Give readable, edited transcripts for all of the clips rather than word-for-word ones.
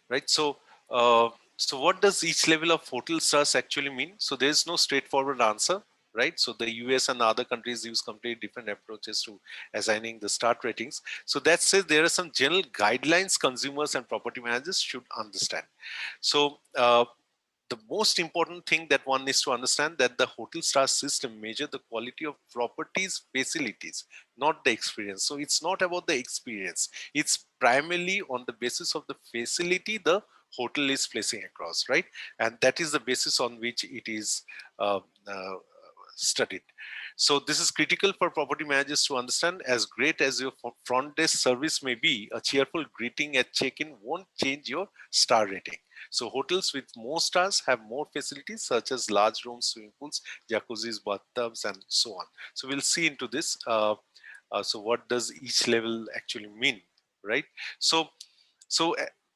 right? So what does each level of hotel stars actually mean? So there's no straightforward answer, right? So the US and other countries use completely different approaches to assigning the star ratings. So that says there are some general guidelines consumers and property managers should understand. So the most important thing that one needs to understand that the hotel star system measure the quality of properties facilities, not the experience. So it's not about the experience, it's primarily on the basis of the facility the hotel is placing across, right? And that is the basis on which it is uh, uh, studied. So this is critical for property managers to understand. As great as your front desk service may be, a cheerful greeting at check-in won't change your star rating. So hotels with more stars have more facilities such as large rooms, swimming pools, jacuzzis, bathtubs, and so on. So we'll see into this. So what does each level actually mean, right? So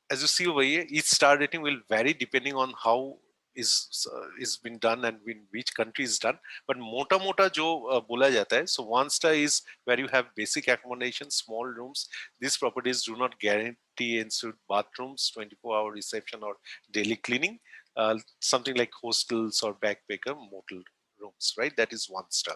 as you see over here, each star rating will vary depending on how is been done and in which country is done. But mota mota jo bola jata hai. So 1 star is where you have basic accommodation, small rooms. These properties do not guarantee ensuite bathrooms, 24-hour reception, or daily cleaning. Something like hostels or backpacker motel rooms, right? That is 1 star.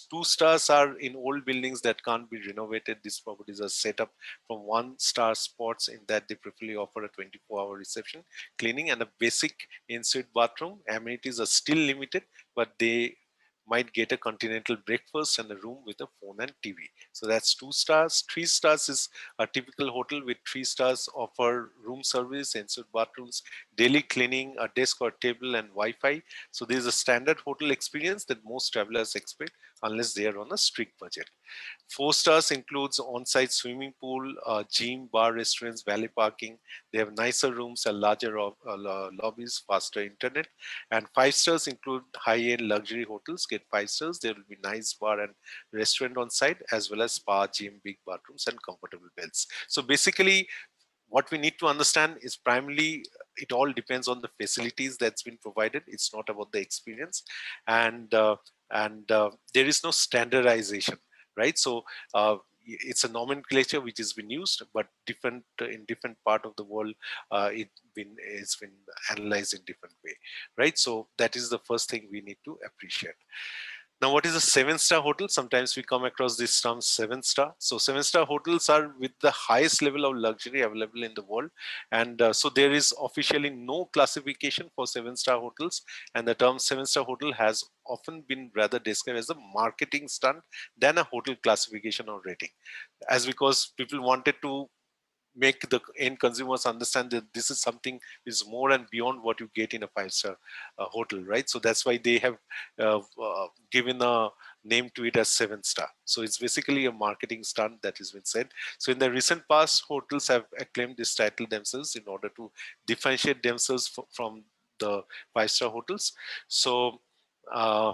2 stars are in old buildings that can't be renovated. These properties are set up from 1 star spots in that they preferably offer a 24-hour reception, cleaning, and a basic in-suite bathroom. Amenities are still limited, but they might get a continental breakfast and a room with a phone and TV. So that's 2 stars. 3 stars is a typical hotel with 3 stars offer room service, in-suite bathrooms, daily cleaning, a desk or table, and Wi-Fi. So this is a standard hotel experience that most travelers expect unless they are on a strict budget. 4 stars includes on-site swimming pool, gym, bar, restaurants, valet parking. They have nicer rooms and larger lobbies, faster internet. And 5 stars include high-end luxury hotels. Get 5 stars. There will be nice bar and restaurant on site, as well as spa, gym, big bathrooms, and comfortable beds. So basically, what we need to understand is primarily it all depends on the facilities that's been provided. It's not about the experience, and there is no standardization, right? So it's a nomenclature which has been used, but different in different part of the world. It's been analyzed in different way, right? So that is the first thing we need to appreciate. Now, what is a 7 star hotel? Sometimes we come across this term 7 star. So 7 star hotels are with the highest level of luxury available in the world. And so there is officially no classification for 7 star hotels. And the term 7 star hotel has often been rather described as a marketing stunt than a hotel classification or rating. As because people wanted to make the end consumers understand that this is something is more and beyond what you get in a 5 star hotel, right? So that's why they have given a name to it as 7 star. So it's basically a marketing stunt that has been said. So in the recent past, hotels have acclaimed this title themselves in order to differentiate themselves from the 5 star hotels. So uh,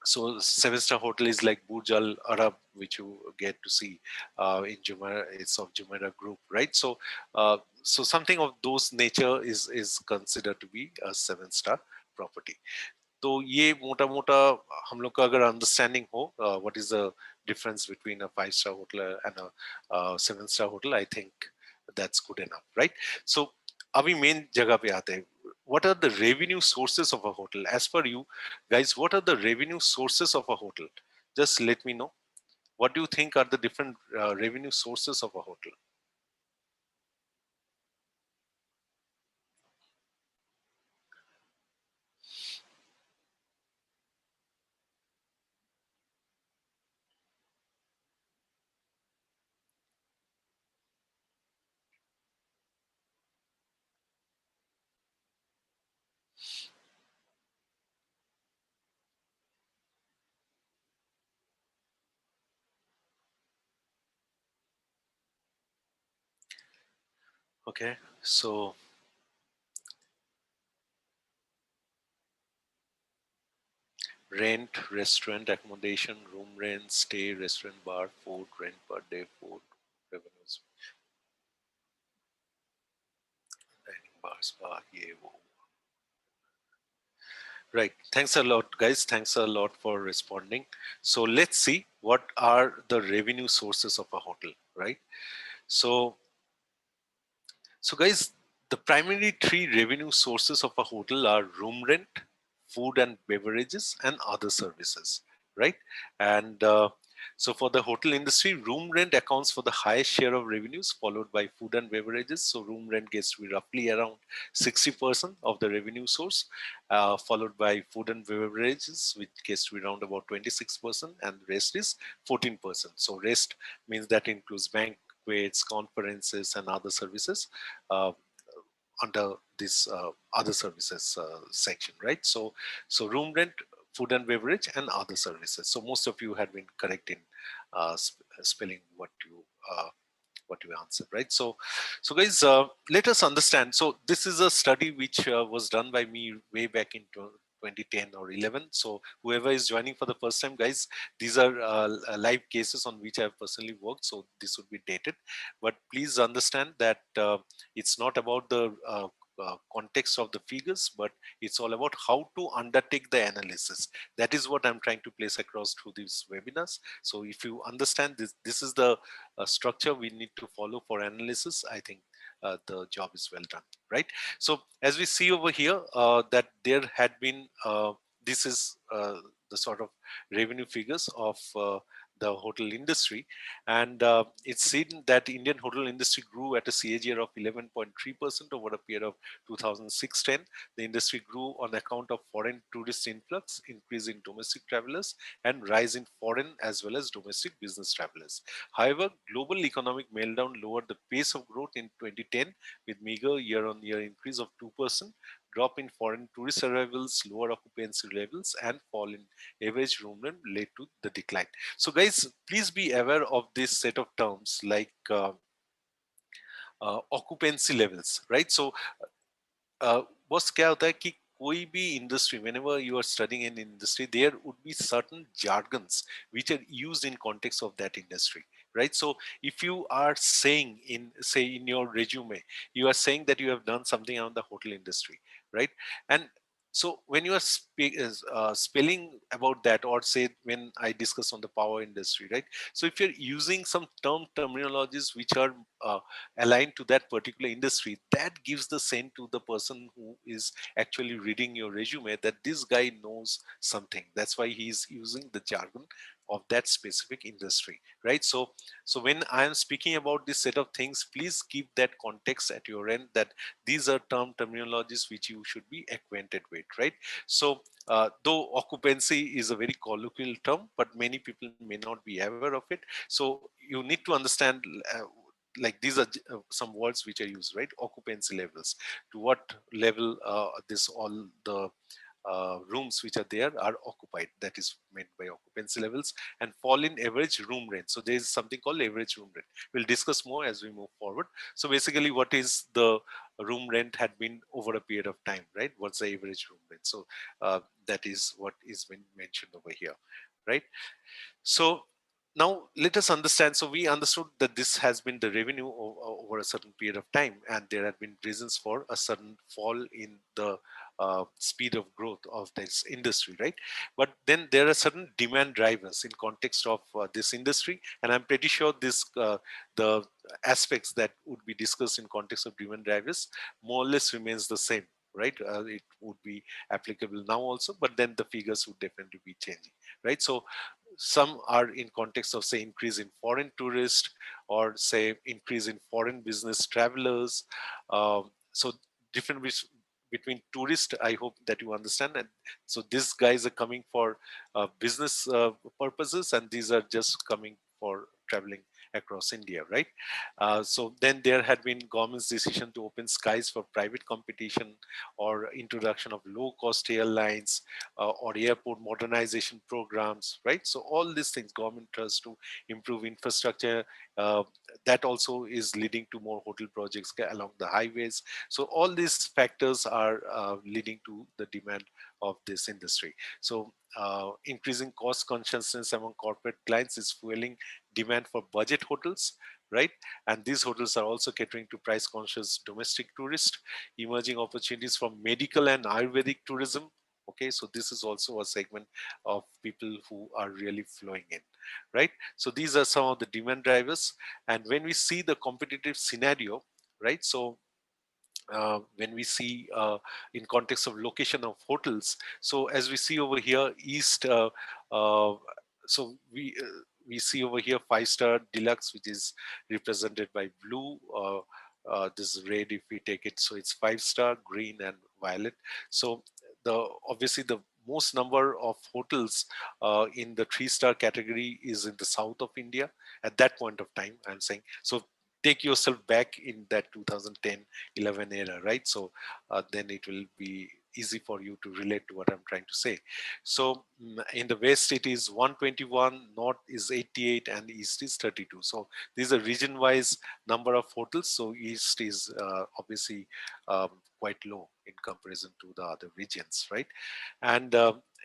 7 star hotel is like Burj Al Arab, which you get to see in Jumeirah. It's of Jumeirah Group, right? So something of those nature is considered to be a 7 star property. तो ये मोटा मोटा हम लोग का अगर understanding हो what is the difference between a 5 star hotel and a 7 star hotel I think that's good enough, right? So अभी मेन जगह पे आते हैं. What are the revenue sources of a hotel as per you guys? What are the revenue sources of a hotel? Just let me know. What do you think are the different revenue sources of a hotel? Okay, so rent, restaurant, accommodation, room rent, stay, restaurant, bar, food, rent per day, food, revenues, dining, bar, spa, yeah, wo. Right. Thanks a lot, guys. Thanks a lot for responding. So let's see what are the revenue sources of a hotel, right? So, so guys, The primary three revenue sources of a hotel are room rent, food and beverages, and other services, right? And so for the hotel industry, room rent accounts for the highest share of revenues, followed by food and beverages. So room rent gets to be roughly around 60% of the revenue source, followed by food and beverages, which gets to be around about 26%, and the rest is 14%. So rest means that includes banquets, conferences, and other services. Uh, Under this other services section, right? So room rent, food and beverage, and other services. So most of you had been correct in spelling uh, what you answered, right? So guys, let us understand. So this is a study which was done by me way back in 2010 or 11. So whoever is joining for the first time, guys, these are live cases on which I have personally worked. So this would be dated, but please understand that it's not about the context of the figures, but it's all about how to undertake the analysis. That is what I'm trying to place across through these webinars. So if you understand this, this is the structure we need to follow for analysis. I think the job is well done, right? So as we see over here, that there had been this is the sort of revenue figures of the hotel industry, and it's seen that Indian hotel industry grew at a CAGR of 11.3% over a period of 2006-10. The industry grew on account of foreign tourist influx, increase in domestic travelers, and rise in foreign as well as domestic business travelers. However, global economic meltdown lowered the pace of growth in 2010 with meager year-on-year increase of 2%, drop in foreign tourist arrivals, lower occupancy levels, and fall in average room rent led to the decline. So, guys, please be aware of this set of terms like occupancy levels, right? So, बस क्या होता है कि कोई भी industry, whenever you are studying an industry, there would be certain jargons which are used in context of that industry, right? So if you are saying in, say, in your resume, you are saying that you have done something on the hotel industry, right? And so when you are spelling about that, or say when I discuss on the power industry, right? So if you're using some terminologies which are aligned to that particular industry, that gives the sense to the person who is actually reading your resume that this guy knows something. That's why he's using the jargon of that specific industry, right? So when I am speaking about this set of things, please keep that context at your end, that these are terminologies which you should be acquainted with, right? So though occupancy is a very colloquial term, but many people may not be aware of it. So you need to understand like these are some words which are used, right? Occupancy levels, to what level this all the rooms which are there are occupied, that is meant by occupancy levels. And fall in average room rent, so there is something called average room rent. We'll discuss more as we move forward. So basically, what is the room rent had been over a period of time, right? What's the average room rent? So that is what is been mentioned over here, right? So now let us understand. So we understood that this has been the revenue over a certain period of time, and there have been reasons for a sudden fall in the speed of growth of this industry, right? But then there are certain demand drivers in context of this industry, and I'm pretty sure this the aspects that would be discussed in context of demand drivers more or less remains the same, right? It would be applicable now also, but then the figures would definitely be changing, right? So some are in context of, say, increase in foreign tourists, or say increase in foreign business travelers. So different between tourists, I hope that you understand. And so these guys are coming for business purposes, and these are just coming for traveling across India, right? So then there had been government's decision to open skies for private competition, or introduction of low cost airlines, or airport modernization programs, right? So all these things government tries to improve infrastructure. Uh, that also is leading to more hotel projects along the highways. So all these factors are leading to the demand of this industry. So increasing cost consciousness among corporate clients is fueling demand for budget hotels, right? And these hotels are also catering to price conscious domestic tourists. Emerging opportunities from medical and Ayurvedic tourism. Okay, so this is also a segment of people who are really flowing in, right? So these are some of the demand drivers. And when we see the competitive scenario, right? So when we see in context of location of hotels. So as we see over here, east. Uh, so we see over here five-star deluxe, which is represented by blue. This is red if we take it. So it's five-star, green, and violet. So obviously the most number of hotels in the three-star category is in the south of India at that point of time. I'm saying so. Take yourself back in that 2010-11 era, right? So then it will be easy for you to relate to what I'm trying to say. So in the west it is 121, north is 88, and east is 32. So these are region wise number of hotels. So east is obviously quite low in comparison to the other regions, right? And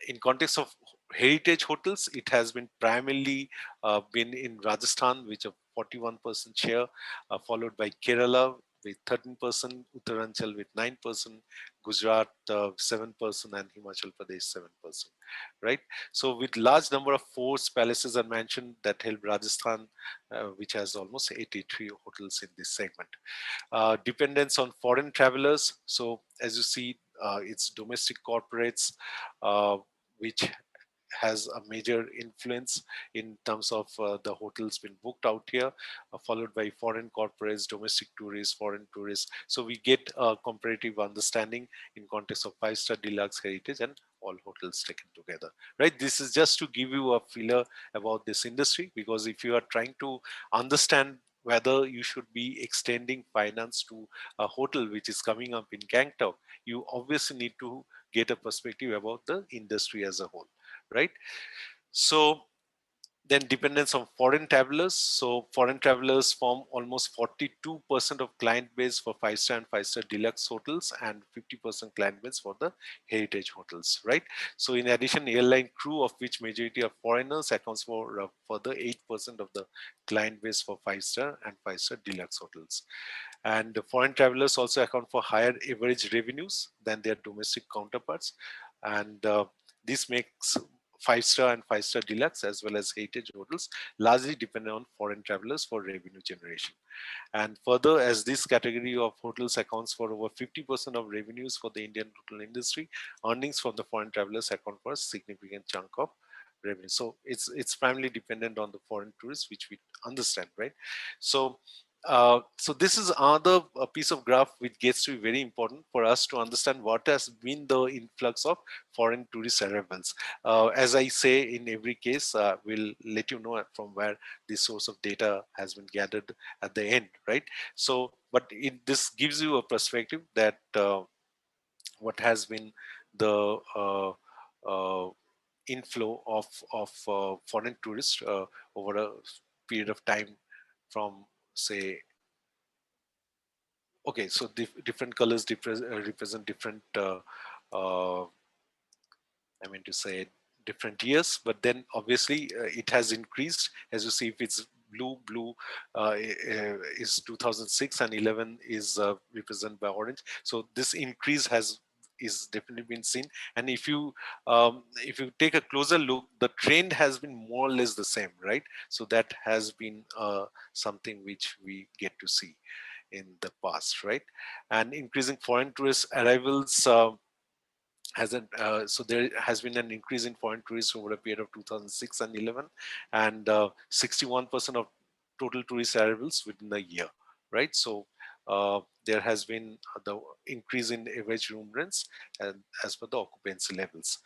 in context of heritage hotels, it has been primarily been in Rajasthan, which a 41% share, followed by Kerala with 13%, Uttaranchal with 9%, Gujarat 7%, and Himachal Pradesh 7%. Right. So, with large number of forts, palaces are mentioned that help Rajasthan, which has almost 83 hotels in this segment. Dependence on foreign travelers. So, as you see, it's domestic corporates, which has a major influence in terms of the hotels being booked out here, followed by foreign corporates, domestic tourists, foreign tourists. So we get a comparative understanding in context of five-star deluxe, heritage, and all hotels taken together. Right? This is just to give you a feeler about this industry, because if you are trying to understand whether you should be extending finance to a hotel which is coming up in Gangtok, you obviously need to get a perspective about the industry as a whole, right? So then dependence on foreign travelers. So foreign travelers form almost 42% of client base for five-star and five-star deluxe hotels, and 50% client base for the heritage hotels, right? So in addition, airline crew, of which majority are foreigners, accounts for further 8% of the client base for five-star and five-star deluxe hotels. And the foreign travelers also account for higher average revenues than their domestic counterparts. And this makes five-star and five-star deluxe as well as heritage hotels largely dependent on foreign travelers for revenue generation. And further, as this category of hotels accounts for over 50% of revenues for the Indian hotel industry, earnings from the foreign travelers account for a significant chunk of revenue. So it's primarily dependent on the foreign tourists, which we understand, right? So so this is another piece of graph which gets to be very important for us to understand what has been the influx of foreign tourist arrivals. As I say in every case, we'll let you know from where this source of data has been gathered at the end, right? So, but this gives you a perspective that what has been the uh, inflow of foreign tourists over a period of time from, say, okay, so different colors represent different uh, I mean to say different years, but then obviously it has increased. As you see, if it's blue is 2006, and 11 is represented by orange. So this increase has is definitely been seen. And if you take a closer look, the trend has been more or less the same, right? So that has been something which we get to see in the past, right? And increasing foreign tourist arrivals. So there has been an increase in foreign tourists over a period of 2006 and 11, and 61% of total tourist arrivals within a year, right? So there has been the increase in average room rents and as per the occupancy levels.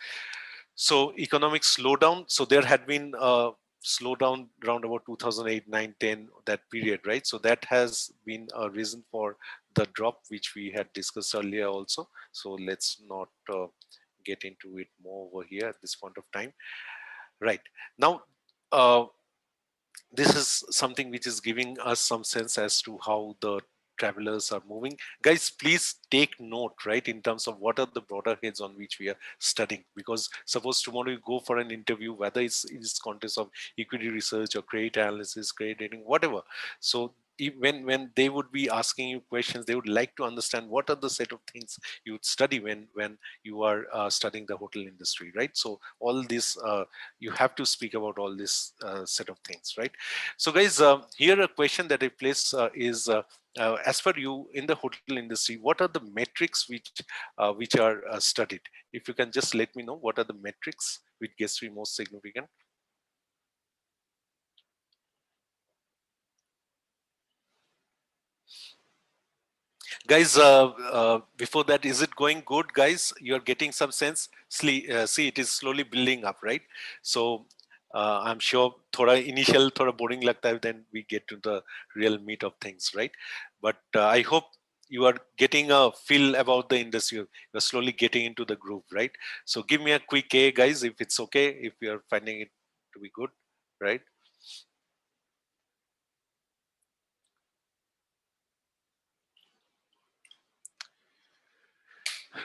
So economic slowdown. So there had been a slowdown around about 2008, 9, 10, that period, right? So that has been a reason for the drop, which we had discussed earlier also. So let's not get into it more over here at this point of time. Right. Now, uh, this is something which is giving us some sense as to how the travelers are moving. Guys, please take note, right, in terms of what are the broader heads on which we are studying, because suppose tomorrow you go for an interview, whether it's in this context of equity research or credit analysis, credit rating, whatever. So when they would be asking you questions, they would like to understand what are the set of things you would study when you are studying the hotel industry, right? So all this you have to speak about all this set of things, right? So guys, here a question that I place is as per you in the hotel industry, what are the metrics which are studied? If you can just let me know what are the metrics which gets to be most significant. Guys, before that, is it going good, guys? You're getting some sense. See, it is slowly building up, right? So I'm sure thoda initial thoda boring lagta hai, then we get to the real meat of things, right? But I hope you are getting a feel about the industry. You're slowly getting into the groove, right? So give me a quick A, guys, if it's okay, if you're finding it to be good, right?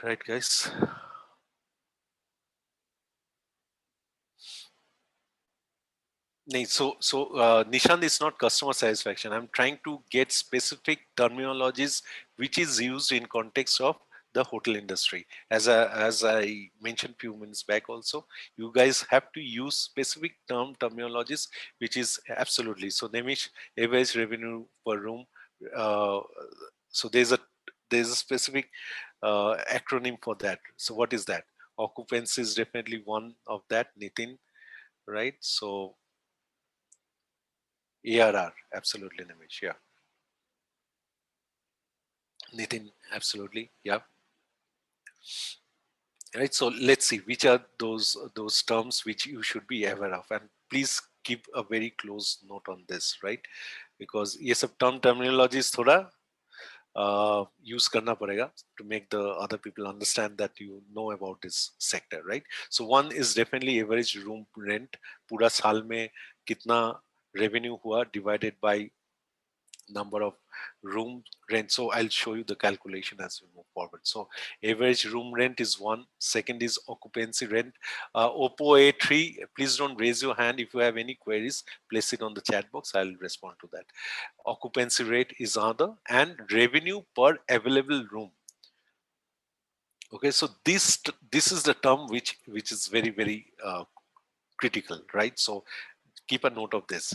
Right, guys. Nishant is not customer satisfaction. I'm trying to get specific terminologies which is used in context of the hotel industry. As I mentioned few minutes back also, you guys have to use specific terminologies which is absolutely. So Nemish, average revenue per room. Uh, so there's a specific acronym for that. So what is that? Occupancy is definitely one of that. Nitin, right? So ARR, absolutely, Nimish. Yeah, Nitin, absolutely. Yeah, right. So let's see which are those terms which you should be aware of, and please keep a very close note on this, right? Because ये सब terminologies थोड़ा use करना पड़ेगा to make the other people understand that you know about this sector, right? So one is definitely average room rent. पूरा साल में कितना revenue हुआ divided by number of room rent. So I'll show you the calculation as we move forward. So average room rent is one. Second is occupancy rent. Oppo A3, please don't raise your hand if you have any queries. Place it on the chat box. I'll respond to that. Occupancy rate is another, and revenue per available room. Okay, so this is the term which is very critical, right? So keep a note of this.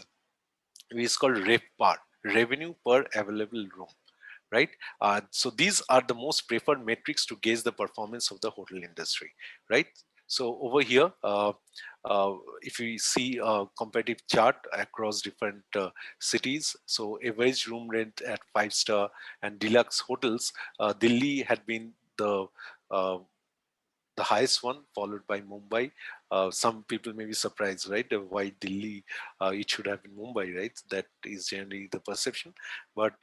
It's called RevPAR, revenue per available room, right? So these are the most preferred metrics to gauge the performance of the hotel industry, right? So over here, if we see a competitive chart across different cities, so average room rent at 5-star and deluxe hotels, Delhi had been uh, the highest one, followed by Mumbai. Some people may be surprised, right? Why Delhi? It should have been Mumbai, right? That is generally the perception. But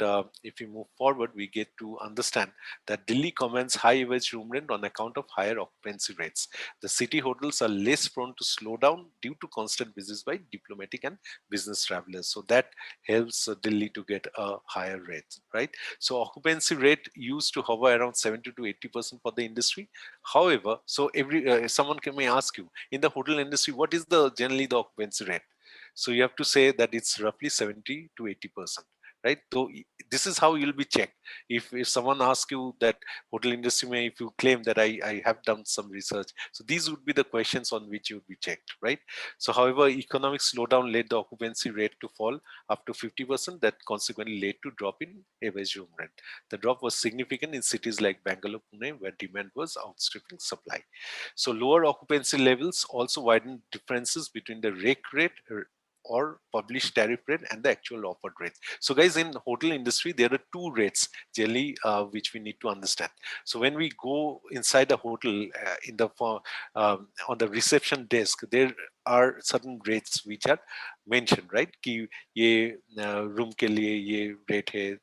if we move forward, we get to understand that Delhi commands high average room rent on account of higher occupancy rates. The city hotels are less prone to slow down due to constant visits by diplomatic and business travelers. So that helps Delhi to get a higher rate, right? So occupancy rate used to hover around 70 to 80% for the industry. However, so every someone may ask you in the hotel industry, what is the generally the occupancy rate? So you have to say that it's roughly 70 to 80%, right? So this is how you'll be checked. If someone asks you that hotel industry may, if you claim that I have done some research, so these would be the questions on which you would be checked, right? So however, economic slowdown led the occupancy rate to fall up to 50%. That consequently led to drop in average room rent. The drop was significant in cities like Bangalore, Pune, where demand was outstripping supply. So lower occupancy levels also widened differences between the rake rate or published tariff rate and the actual offered rate. So guys, in hotel industry, there are two rates generally which we need to understand. So when we go inside a hotel in the on the reception desk, there are certain rates which are mentioned, right? कि ये room के लिए ये rate है,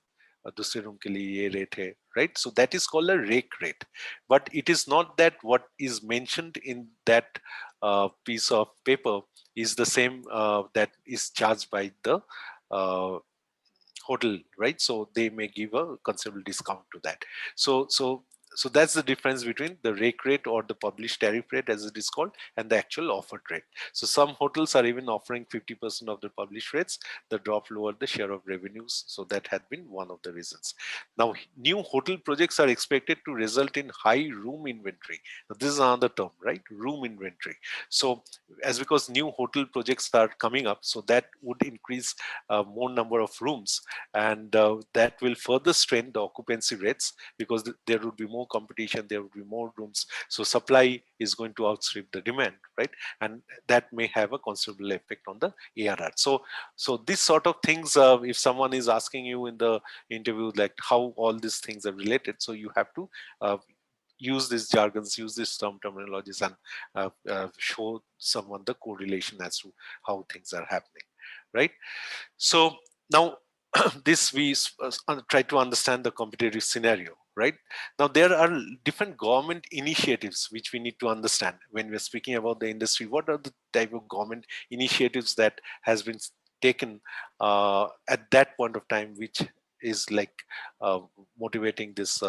दूसरे room के लिए ये रेट है, right? So that is called a rake rate, but it is not that what is mentioned in that piece of paper is the same that is charged by the uh, hotel, right? So they may give a considerable discount to that. So So that's the difference between the rake rate or the published tariff rate as it is called and the actual offered rate. So some hotels are even offering 50% of the published rates. The drop lowered the share of revenues. So that had been one of the reasons. Now new hotel projects are expected to result in high room inventory. Now, this is another term, right? Room inventory. So as because new hotel projects are coming up, so that would increase more number of rooms, and that will further strain the occupancy rates because there would be more competition, there would be more rooms, so supply is going to outstrip the demand, right? And that may have a considerable effect on the ARR. So this sort of things, if someone is asking you in the interview like how all these things are related, so you have to use these jargons, use this terminologies, and show someone the correlation as to how things are happening, right? So now this we try to understand the competitive scenario, right? Now there are different government initiatives which we need to understand when we're speaking about the industry. What are the type of government initiatives that has been taken at that point of time, which is like uh, motivating this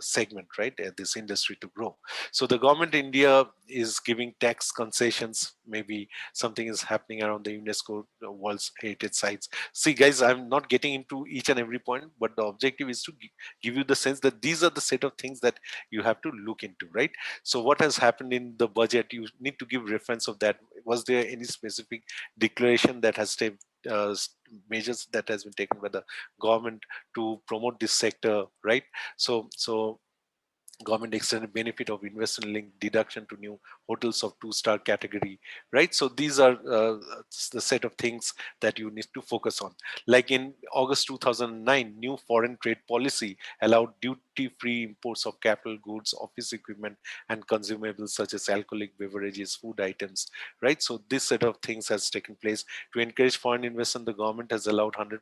segment, right? This industry to grow. So the government India is giving tax concessions. Maybe something is happening around the UNESCO World Heritage Sites. See, guys, I'm not getting into each and every point, but the objective is to give you the sense that these are the set of things that you have to look into, right? So what has happened in the budget, you need to give reference of that. Was there any specific declaration that has taken measures that has been taken by the government to promote this sector, right? So government extended benefit of investment linked deduction to new hotels of 2-star category, right? So these are the set of things that you need to focus on. Like in August 2009, new foreign trade policy allowed duty free imports of capital goods, office equipment, and consumables such as alcoholic beverages, food items, right? So this set of things has taken place to encourage foreign investment. The government has allowed 100%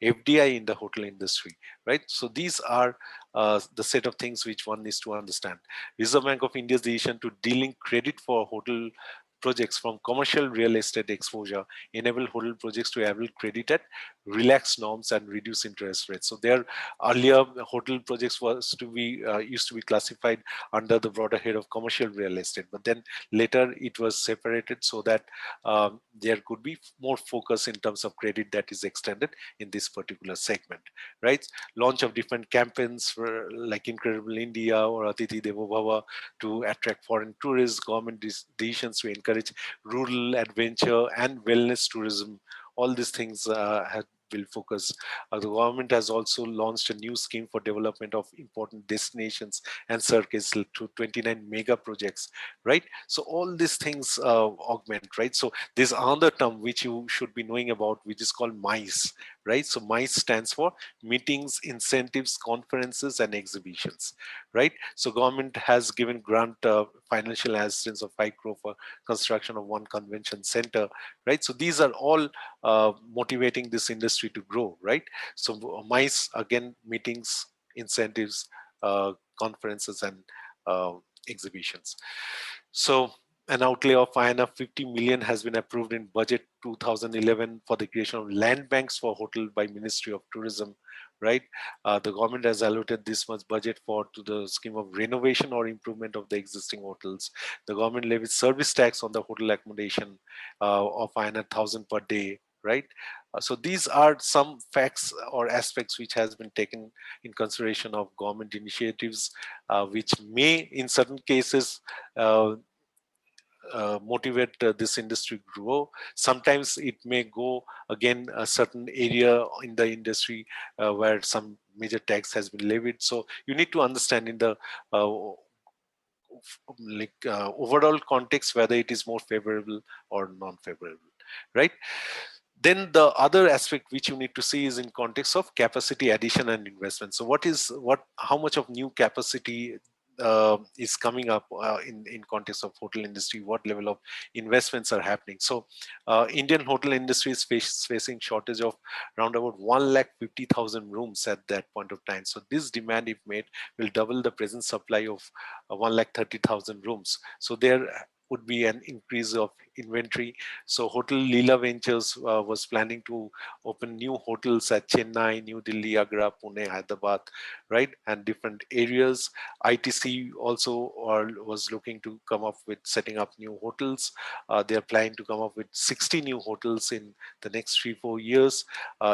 FDI in the hotel industry, right? So these are the set of things which one needs to understand. Reserve Bank of India's decision to delink credit for hotel projects from commercial real estate exposure enable hotel projects to avail credit at relaxed norms and reduce interest rates. So their earlier hotel projects was to be used to be classified under the broader head of commercial real estate, but then later it was separated so that there could be more focus in terms of credit that is extended in this particular segment, right? Launch of different campaigns for like Incredible India or Atiti Devo Bhava to attract foreign tourists, government decisions to encourage rural adventure and wellness tourism. All these things will focus. The government has also launched a new scheme for development of important destinations and circuits to 29 mega projects, right? So all these things augment, right? So there's another term which you should be knowing about, which is called MICE, right? So MICE stands for meetings, incentives, conferences, and exhibitions, right? So government has given grant financial assistance of 5 crore for construction of one convention center, right? So these are all motivating this industry to grow, right? So MICE, again, meetings, incentives, conferences, and uh, exhibitions. So an outlay of INR 50 million has been approved in budget 2011 for the creation of land banks for hotel by Ministry of Tourism, right? The government has allocated this much budget for to the scheme of renovation or improvement of the existing hotels. The government levies service tax on the hotel accommodation of 1,000 per day, right? So these are some facts or aspects which has been taken in consideration of government initiatives, which may in certain cases uh, motivate this industry grow. Sometimes it may go again a certain area in the industry where some major tax has been levied. So you need to understand in the overall context whether it is more favorable or non-favorable, right? Then the other aspect which you need to see is in context of capacity addition and investment. So how much of new capacity is coming up in context of hotel industry, what level of investments are happening. So Indian hotel industry is facing shortage of around about 150,000 rooms at that point of time. So this demand, if made, will double the present supply of 130,000 rooms. So there would be an increase of inventory. So Hotel Leela Ventures was planning to open new hotels at Chennai, New Delhi, Agra, Pune, Hyderabad, right, and different areas. ITC also was looking to come up with setting up new hotels. They are planning to come up with 60 new hotels in the next 3-4 years.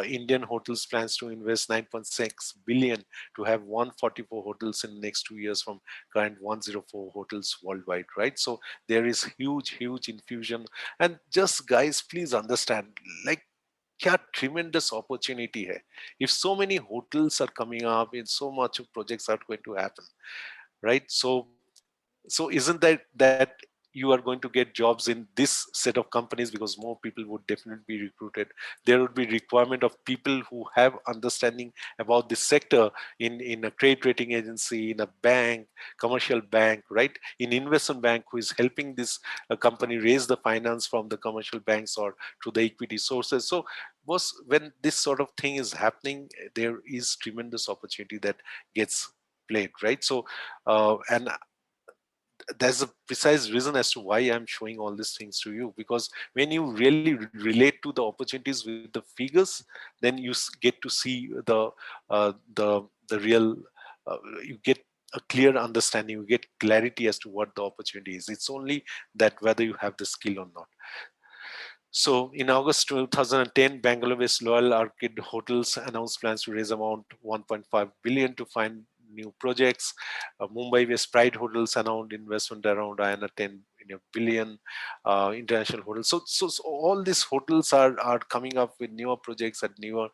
Indian Hotels plans to invest 9.6 billion to have 144 hotels in the next 2 years from current 104 hotels worldwide, right? So there is huge infusion. And just guys, please understand, like, क्या tremendous opportunity hai. If so many hotels are coming up and so much of projects are going to happen, right? So isn't that you are going to get jobs in this set of companies, because more people would definitely be recruited. There would be requirement of people who have understanding about this sector in a credit rating agency, in a bank, commercial bank, right, in investment bank, who is helping this company raise the finance from the commercial banks or through the equity sources. So when this sort of thing is happening, there is tremendous opportunity that gets played, right? So and there's a precise reason as to why I'm showing all these things to you, because when you really relate to the opportunities with the figures, then you get to see the real you get a clear understanding, you get clarity as to what the opportunity is. It's only that whether you have the skill or not. So in August 2010, Bangalore-based Loyal Arcade Hotels announced plans to raise amount 1.5 billion to find new projects. Mumbai-based Pride Hotels announced investment around INR 10 billion. International hotels. So all these hotels are coming up with newer projects and newer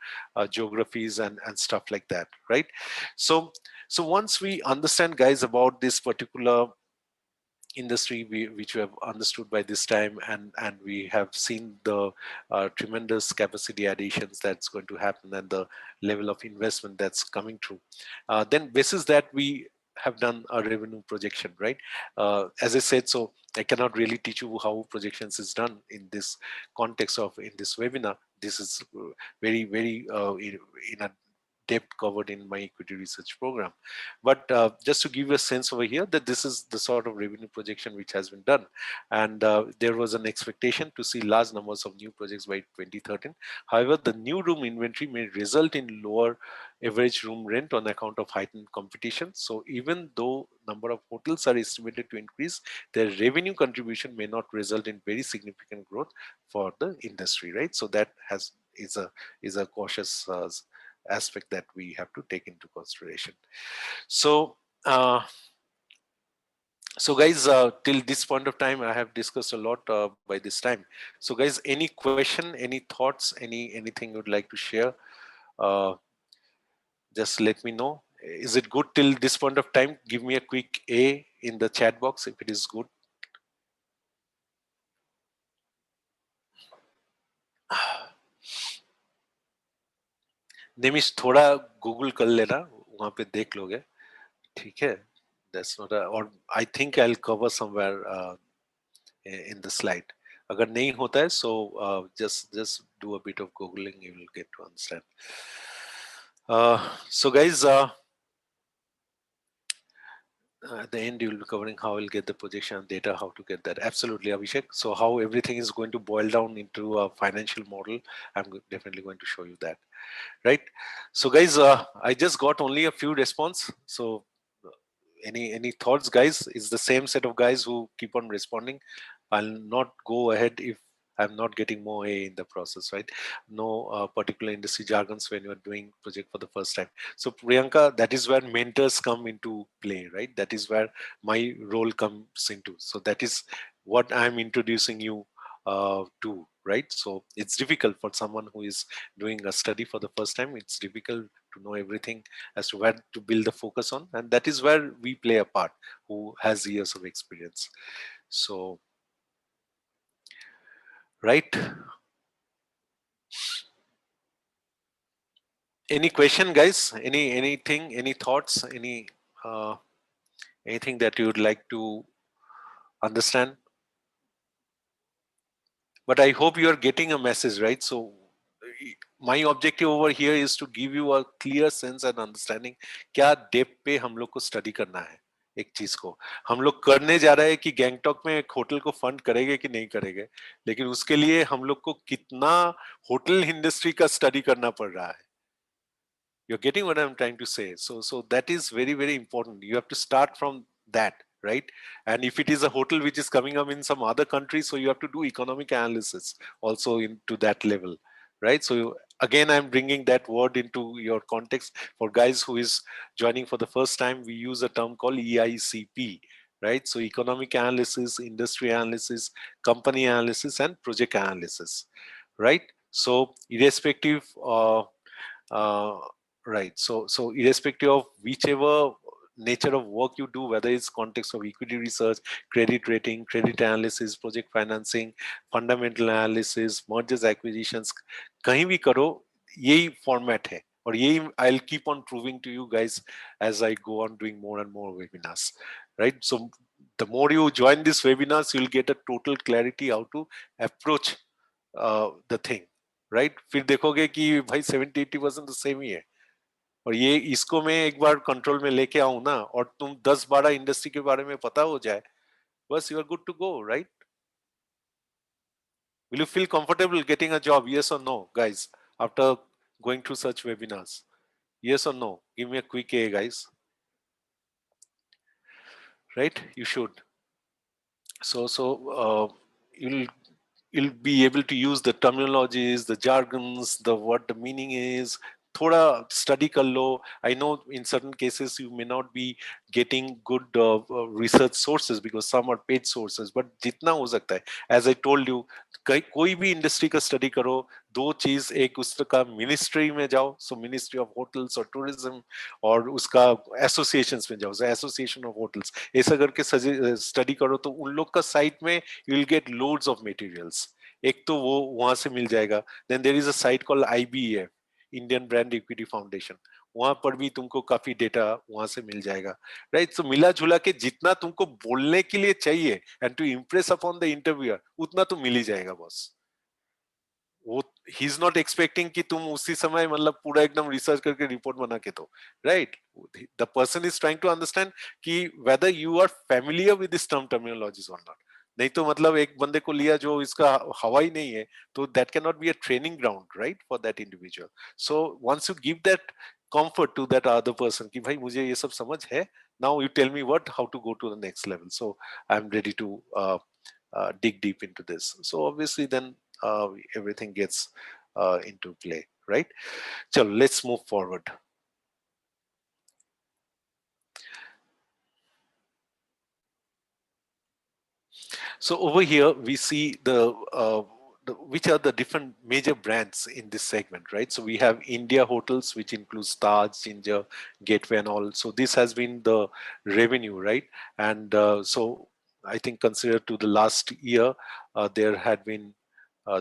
geographies and stuff like that, right? So once we understand, guys, about this particular industry, which we have understood by this time, and we have seen the tremendous capacity additions that's going to happen and the level of investment that's coming through, then basis that we have done a revenue projection, right? As I said, so I cannot really teach you how projections is done in this context of in this webinar. This is very in a depth covered in my equity research program. But just to give you a sense over here that this is the sort of revenue projection which has been done. And there was an expectation to see large numbers of new projects by 2013. However, the new room inventory may result in lower average room rent on account of heightened competition. So even though number of hotels are estimated to increase, their revenue contribution may not result in very significant growth for the industry, right? So that is a cautious aspect that we have to take into consideration. So uh, so guys, till this point of time I have discussed a lot by this time. So guys, any question, any thoughts, anything you'd like to share, uh, just let me know. Is it good till this point of time? Give me a quick A in the chat box if it is good. निमिष थोड़ा Google कर लेना, वहां पे देख लोगे, ठीक है? That's not a, or I think I'll cover somewhere in the slide. अगर नहीं होता है, so just do a bit of googling, you will get to understand. So guys, at the end you will be covering how we'll get the projection and data, how to get that. Absolutely, Abhishek. So how everything is going to boil down into a financial model, I'm definitely going to show you that, right? So guys, I just got only a few response. So any thoughts, guys? It's the same set of guys who keep on responding. I'll not go ahead if I'm not getting more A in the process, right? No particular industry jargons when you're doing project for the first time. So Priyanka, that is where mentors come into play, right? That is where my role comes into. So that is what I'm introducing you to, right? So it's difficult for someone who is doing a study for the first time. It's difficult to know everything as to where to build the focus on, and that is where we play a part, who has years of experience. So right, any question, guys? Anything, any thoughts, uh, anything that you would like to understand? But I hope you are getting a message, right? So my objective over here is to give you a clear sense and understanding क्या depth पे हम लोग को study करना है, एक चीज को हम लोग करने जा रहे हैं कि गैंगटॉक में एक होटल को फंड करेंगे कि नहीं करेंगे, लेकिन उसके लिए हम लोग को कितना होटल इंडस्ट्री का स्टडी करना पड़ रहा है. You're getting what I'm trying to say. So that is very, very important. You have to start from that, right? And if it is a hotel which is coming up in some other country, so you have to do economic analysis also into that level, right? So again, I'm bringing that word into your context. For guys who is joining for the first time, we use a term called EICP, right? So economic analysis, industry analysis, company analysis, and project analysis, right? So irrespective uh, right. So irrespective of whichever nature of work you do, whether it's context of equity research, credit rating, credit analysis, project financing, fundamental analysis, mergers, acquisitions, कहीं भी करो, यही format है. और यही I'll keep on proving to you guys as I go on doing more and more webinars, right? So the more you join these webinars, you'll get a total clarity how to approach the thing, right. फिर देखोगे कि भाई 70-80% तो same ही है. और ये इसको मैं एक बार कंट्रोल में लेके आऊं ना, और तुम 10-12 इंडस्ट्री के बारे में पता हो जाए, बस you are good to go, right. Will you feel comfortable getting a job, yes or no guys, after going through such webinars? Yes or no? Give me a quick A, guys. Right? You should. So you'll be able to use the terminologies, the jargons, the what the meaning is. थोड़ा study कर लो. I know in certain cases you may not be getting good research sources because some are paid sources, but जितना हो सकता है, as I told you, कोई भी industry का study करो, दो चीज, एक उसका मिनिस्ट्री में जाओ, सो मिनिस्ट्री ऑफ होटल्स और टूरिज्म, और उसका एसोसिएशंस में जाओ, एसोसिएशन ऑफ होटल्स, ऐसा करके स्टडी करो, तो उन लोग का साइट में you will get loads of materials. एक तो वो वहां से मिल जाएगा. Then there is a site called IBEF, Indian brand equity foundation. वहां पर भी तुमको काफी डेटा वहां से मिल जाएगा, राइट. सो मिला जुला के जितना तुमको बोलने के लिए चाहिए and to impress upon the interviewer, उतना तो मिल ही जाएगा बॉस. वो ही इज नॉट एक्सपेक्टिंग कि तुम उसी समय मतलब पूरा एकदम रिसर्च करके रिपोर्ट बना के दो, right. The person is trying to understand कि whether you are familiar with this term terminologies or not. नहीं तो मतलब एक बंदे को लिया जो इसका हवा ही नहीं है, तो that can not be a training ground, right, for that individual. So once you give that comfort to that other person कि भाई मुझे ये सब समझ है, now you tell me what how to go to the next level, so I'm ready to dig deep into this. So obviously then everything gets into play, right? So let's move forward. So over here we see which are the different major brands in this segment, right? So we have India Hotels, which includes Taj, Ginger, Gateway, and all. So this has been the revenue, right? And so I think considered to the last year, there had been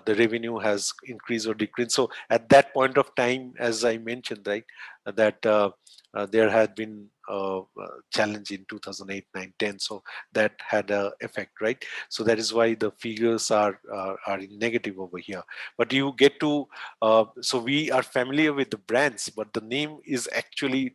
the revenue has increased or decreased. So at that point of time, as I mentioned, right, that there had been challenge in 2008, 9, 10. So that had a effect, right? So that is why the figures are in negative over here. But you get to so we are familiar with the brands, but the name is actually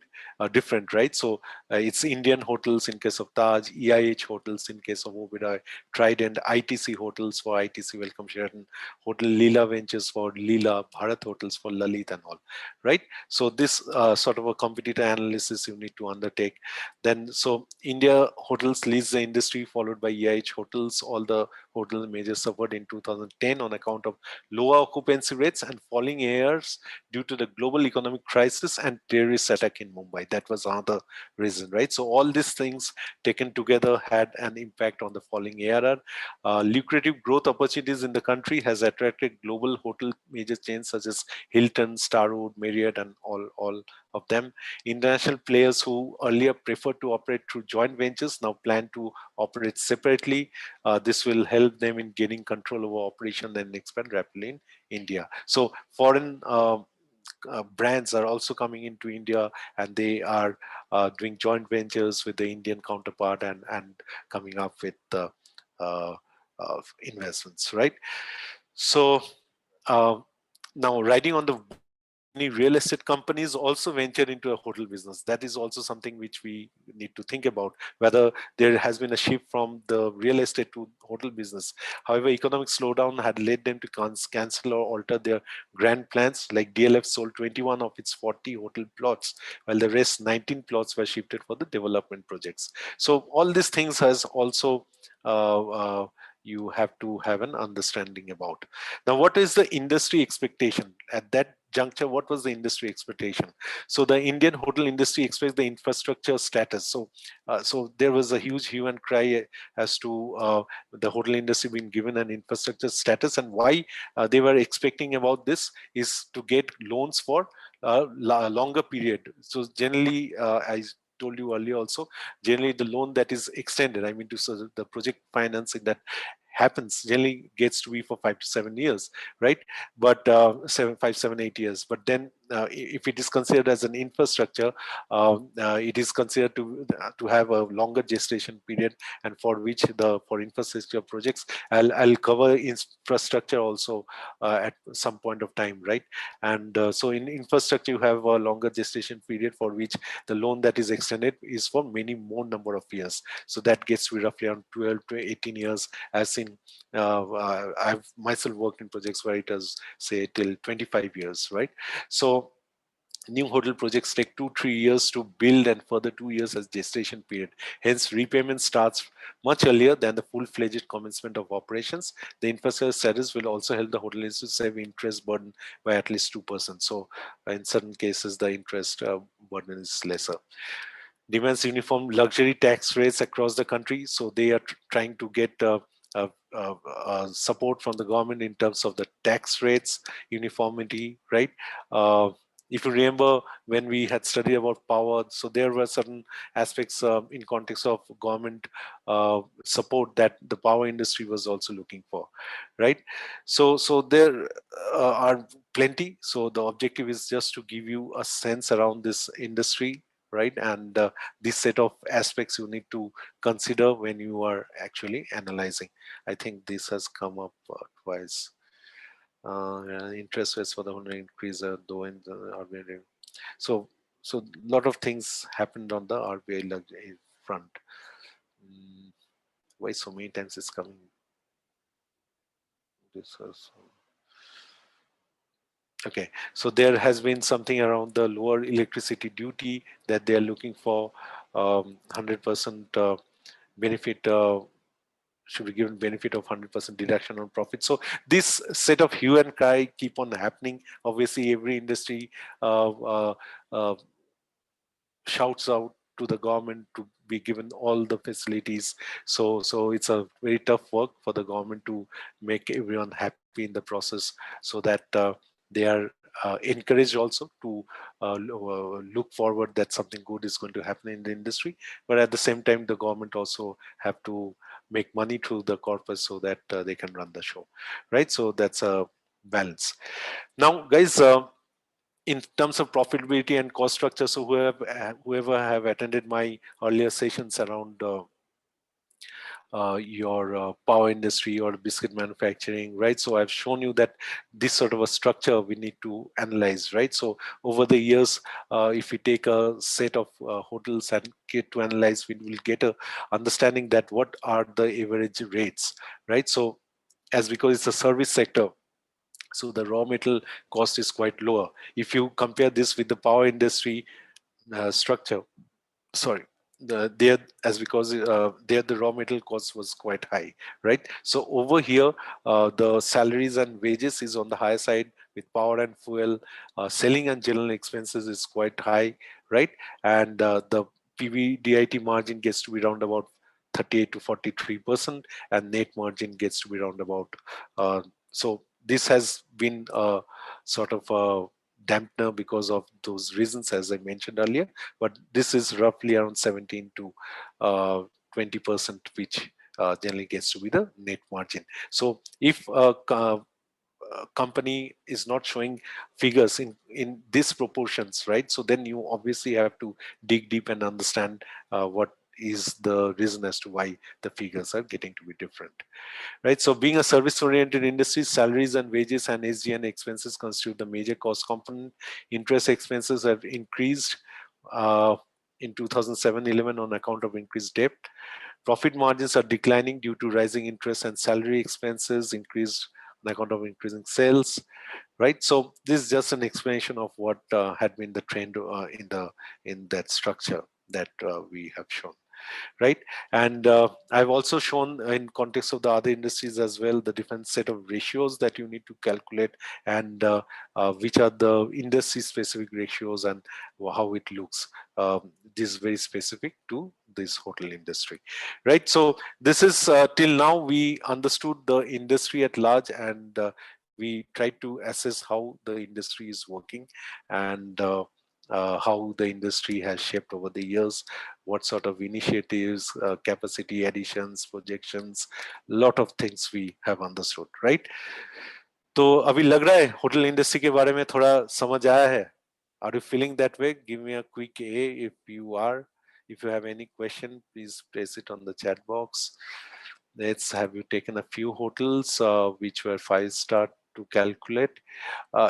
different, right? So it's Indian Hotels in case of Taj, EIH Hotels in case of Oberoi, Trident, ITC Hotels for ITC Welcome Sheraton, Hotel Leela Ventures for Leela, Bharat Hotels for Lalit and all, right? So this sort of a competitor analysis you need to undertake. Then so India Hotels leads the industry, followed by EIH Hotels. All the hotel majors suffered in 2010 on account of lower occupancy rates and falling airs due to the global economic crisis and terrorist attack in Mumbai. That was another reason, right? So all these things taken together had an impact on the falling ARR. Lucrative growth opportunities in the country has attracted global hotel major chains such as Hilton, Starwood, Marriott, and all of them. International players who earlier preferred to operate through joint ventures now plan to operate separately. This will help them in gaining control over operation and expand rapidly in India. So foreign brands are also coming into India, and they are doing joint ventures with the Indian counterpart and coming up with uh, investments, right? So uh, now riding on the many real estate companies also venture into a hotel business. That is also something which we need to think about, whether there has been a shift from the real estate to hotel business. However, economic slowdown had led them to cancel or alter their grand plans. Like DLF sold 21 of its 40 hotel plots, while the rest 19 plots were shifted for the development projects. So all these things has also uh, uh, you have to have an understanding about. Now, what is the industry expectation at that juncture? What was the industry expectation? So the Indian hotel industry expects the infrastructure status. So there was a huge hue and cry as to the hotel industry being given an infrastructure status, and why they were expecting about this is to get loans for a longer period. So generally, I told you earlier also, generally the loan that is extended, I mean to say the project financing that happens generally gets to be for 5 to 7 years, right? But 7, 5, 7, 8 years. But then if it is considered as an infrastructure, it is considered to have a longer gestation period, and for which the for infrastructure projects, I'll cover infrastructure also at some point of time, right? And so in infrastructure you have a longer gestation period, for which the loan that is extended is for many more number of years. So that gets to be roughly around 12 to 18 years, as in I've myself worked in projects where it has say till 25 years, right? So new hotel projects take 2 3 years to build, and further 2 years as gestation period. Hence, repayment starts much earlier than the full-fledged commencement of operations. The infrastructure status will also help the hotel industry save interest burden by at least 2%. So, in certain cases, the interest burden is lesser. Demands uniform luxury tax rates across the country. So they are trying to get support from the government in terms of the tax rates uniformity, right? Uh, if you remember when we had studied about power, so there were certain aspects in context of government support that the power industry was also looking for, right? So there are plenty. So the objective is just to give you a sense around this industry, right? And this set of aspects you need to consider when you are actually analyzing. I think this has come up twice. Interest rates for the one increase, though in the RBI. So, so a lot of things happened on the RBI front. Mm, why so many times it's coming? This was okay. So there has been something around the lower electricity duty that they are looking for. 100% benefit. Should be given benefit of 100% deduction on profit. So this set of hue and cry keep on happening. Obviously, every industry uh, uh, uh, shouts out to the government to be given all the facilities. So it's a very tough work for the government to make everyone happy in the process, so that they are encouraged also to look forward that something good is going to happen in the industry. But at the same time, the government also have to make money through the corpus so that they can run the show, right? So that's a balance. Now, guys, in terms of profitability and cost structure, so whoever have attended my earlier sessions around your power industry or biscuit manufacturing, right? So I've shown you that this sort of a structure we need to analyze, right? So over the years, if we take a set of hotels and get to analyze, we will get a understanding that what are the average rates, right? So as because it's a service sector, so the raw material cost is quite lower. If you compare this with the power industry structure, sorry, there, as because there the raw material cost was quite high, right? So over here the salaries and wages is on the higher side, with power and fuel. Selling and general expenses is quite high, right? And the PBDIT margin gets to be around about 38 to 43%, and net margin gets to be around about so this has been a sort of a dampener because of those reasons as I mentioned earlier. But this is roughly around 17 to 20%, which generally gets to be the net margin. So if company is not showing figures in these proportions, right? So then you obviously have to dig deep and understand what is the reason as to why the figures are getting to be different, right? So being a service-oriented industry, salaries and wages and SG&A expenses constitute the major cost component. Interest expenses have increased uh, in 2007-11 on account of increased debt. Profit margins are declining due to rising interest, and salary expenses increased on account of increasing sales, right? So this is just an explanation of what had been the trend in that structure that we have shown, right? And I've also shown in context of the other industries as well the different set of ratios that you need to calculate, and which are the industry specific ratios and how it looks. This is very specific to this hotel industry, right? So this is till now we understood the industry at large, and we tried to assess how the industry is working, and how the industry has shaped over the years, what sort of initiatives, capacity additions, projections, lot of things we have understood, right? तो अभी लग रहा है hotel industry के बारे में थोड़ा समझ आया है? Are you feeling that way? Give me a quick A if you are. If you have any question, please place it on the chat box. Let's have you taken a few hotels which were 5-star to calculate.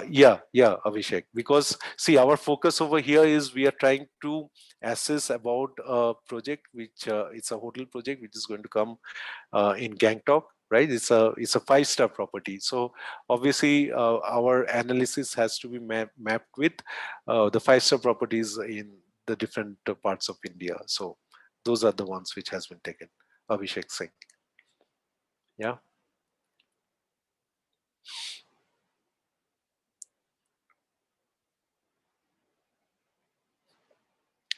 Yeah, Abhishek. Because see, our focus over here is we are trying to assess about a project which it's a hotel project which is going to come in Gangtok, right? It's a 5-star property. So obviously, our analysis has to be mapped with the 5-star properties in the different parts of India. So those are the ones which has been taken. Abhishek Singh. Yeah.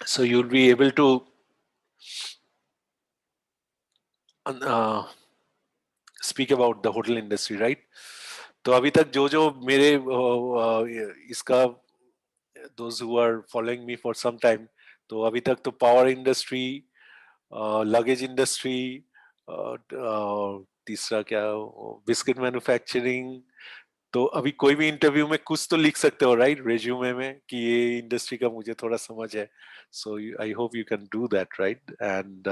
So you'll be able to uh, speak about the hotel industry, right? तो अभी तक जो जो मेरे इसका those who are following me for some time, तो अभी तक तो पावर इंडस्ट्री, लगेज इंडस्ट्री, तीसरा क्या, बिस्किट मैन्युफैक्चरिंग, तो अभी कोई भी इंटरव्यू में कुछ तो लिख सकते हो, राइट, रेज्यूमे में कि ये इंडस्ट्री का मुझे थोड़ा समझ है. So I hope you can do that, right? And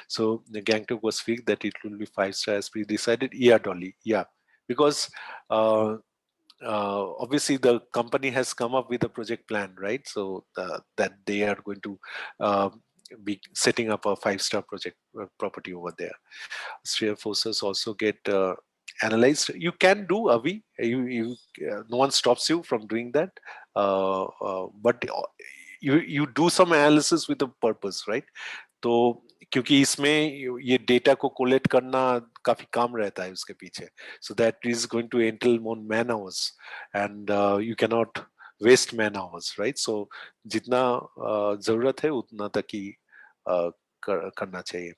so the Gangtok was fixed that it will be 5-star as we decided. Yeah, Dolly. Yeah, because obviously the company has come up with a project plan, right? So that they are going to uh, be setting up a 5-star project property over there. Sphere forces also get analyzed. You can do, Avi. No one stops you from doing that. But you do some analysis with a purpose, right? तो क्योंकि इसमें ये data को collect करना काफी काम रहता है उसके पीछे, so that is going to entail more man hours, and you can not waste man hours, right? So जितना जरूरत है उतना तक ही करना चाहिए.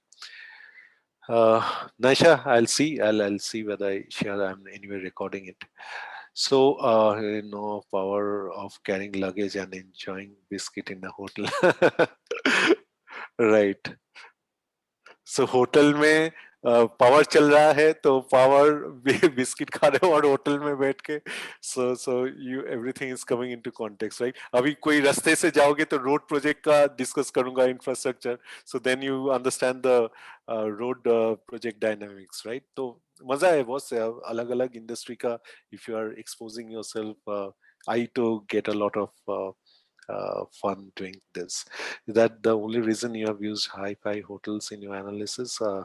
Naisha, I'll see whether I share. I'm anyway recording it. So, power of carrying luggage and enjoying biscuit in a hotel. Right. So hotel में power चल रहा है तो पावर बिस्किट खा रहे हो और होटल में बैठ के, so you everything is coming into context, right? अभी कोई रास्ते से जाओगे तो रोड प्रोजेक्ट का डिस्कस करूंगा, infrastructure, so then you understand the road project dynamics, right? तो मजा है बहुत से अलग अलग इंडस्ट्री का. If you are exposing yourself, I to get a lot of fun doing this. Is that the only reason you have used hi-fi hotels in your analysis? Uh,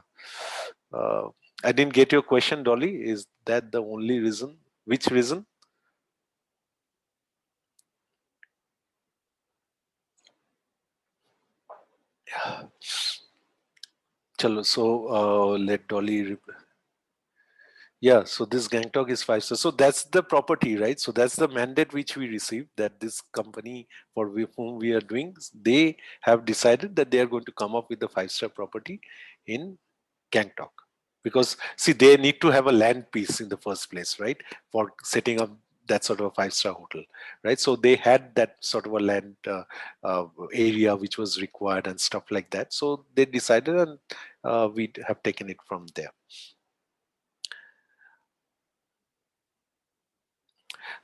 I didn't get your question, Dolly. Is that the only reason? Which reason? Chalo, so let Dolly. Yeah, so this Gangtok is 5 stars. So that's the property, right? So that's the mandate which we received, that this company for whom we are doing, they have decided that they are going to come up with the 5-star property in Gangtok. Because see, they need to have a land piece in the first place, right? For setting up that sort of a 5-star hotel, right? So they had that sort of a land area which was required and stuff like that. So they decided, and we have taken it from there.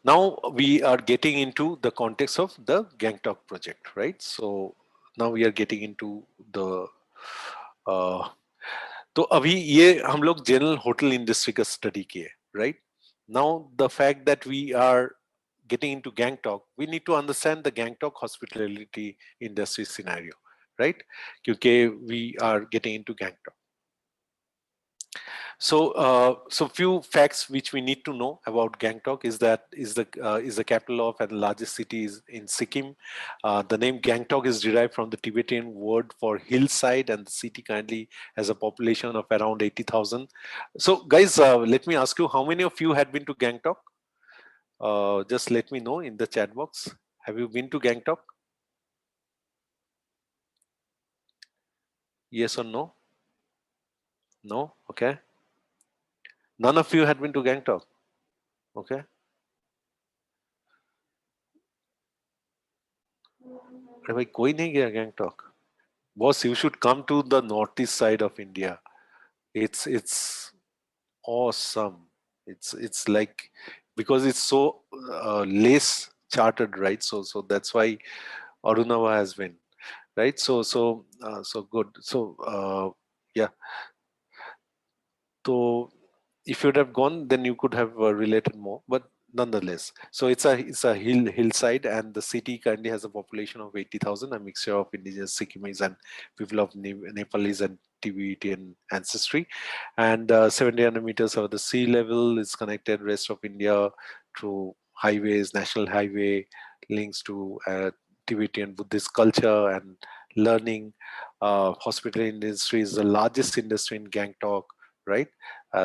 Now we are getting into the context of the Gangtok project, right? So now we are getting into the तो अभी ये हम लोग general hotel industry का study किए, right? Now the fact that we are getting into Gangtok, we need to understand the Gangtok hospitality industry scenario, right? क्योंकि we are getting into Gangtok. So few facts which we need to know about Gangtok is that is the capital of and largest city is in Sikkim. The name Gangtok is derived from the Tibetan word for hillside, and the city currently has a population of around 80,000. So, guys, let me ask you, how many of you had been to Gangtok? Just let me know in the chat box. Have you been to Gangtok? Yes or no? No? Okay. None of you had been to Gangtok. Okay. अरे भाई कोई नहीं गया Gangtok? Boss, you should come to the northeast side of India. It's awesome. It's like, because it's so less chartered, right? So that's why Arunava has been, right? So good. Yeah. So if you'd have gone, then you could have related more. But nonetheless, so it's a hillside, and the city currently has a population of 80,000, a mixture of indigenous Sikkimese and people of Nepalese and Tibetan ancestry. And 700 meters over the sea level is connected rest of India through highways, national highway links to Tibetan Buddhist culture and learning. Hospital industry is the largest industry in Gangtok, right?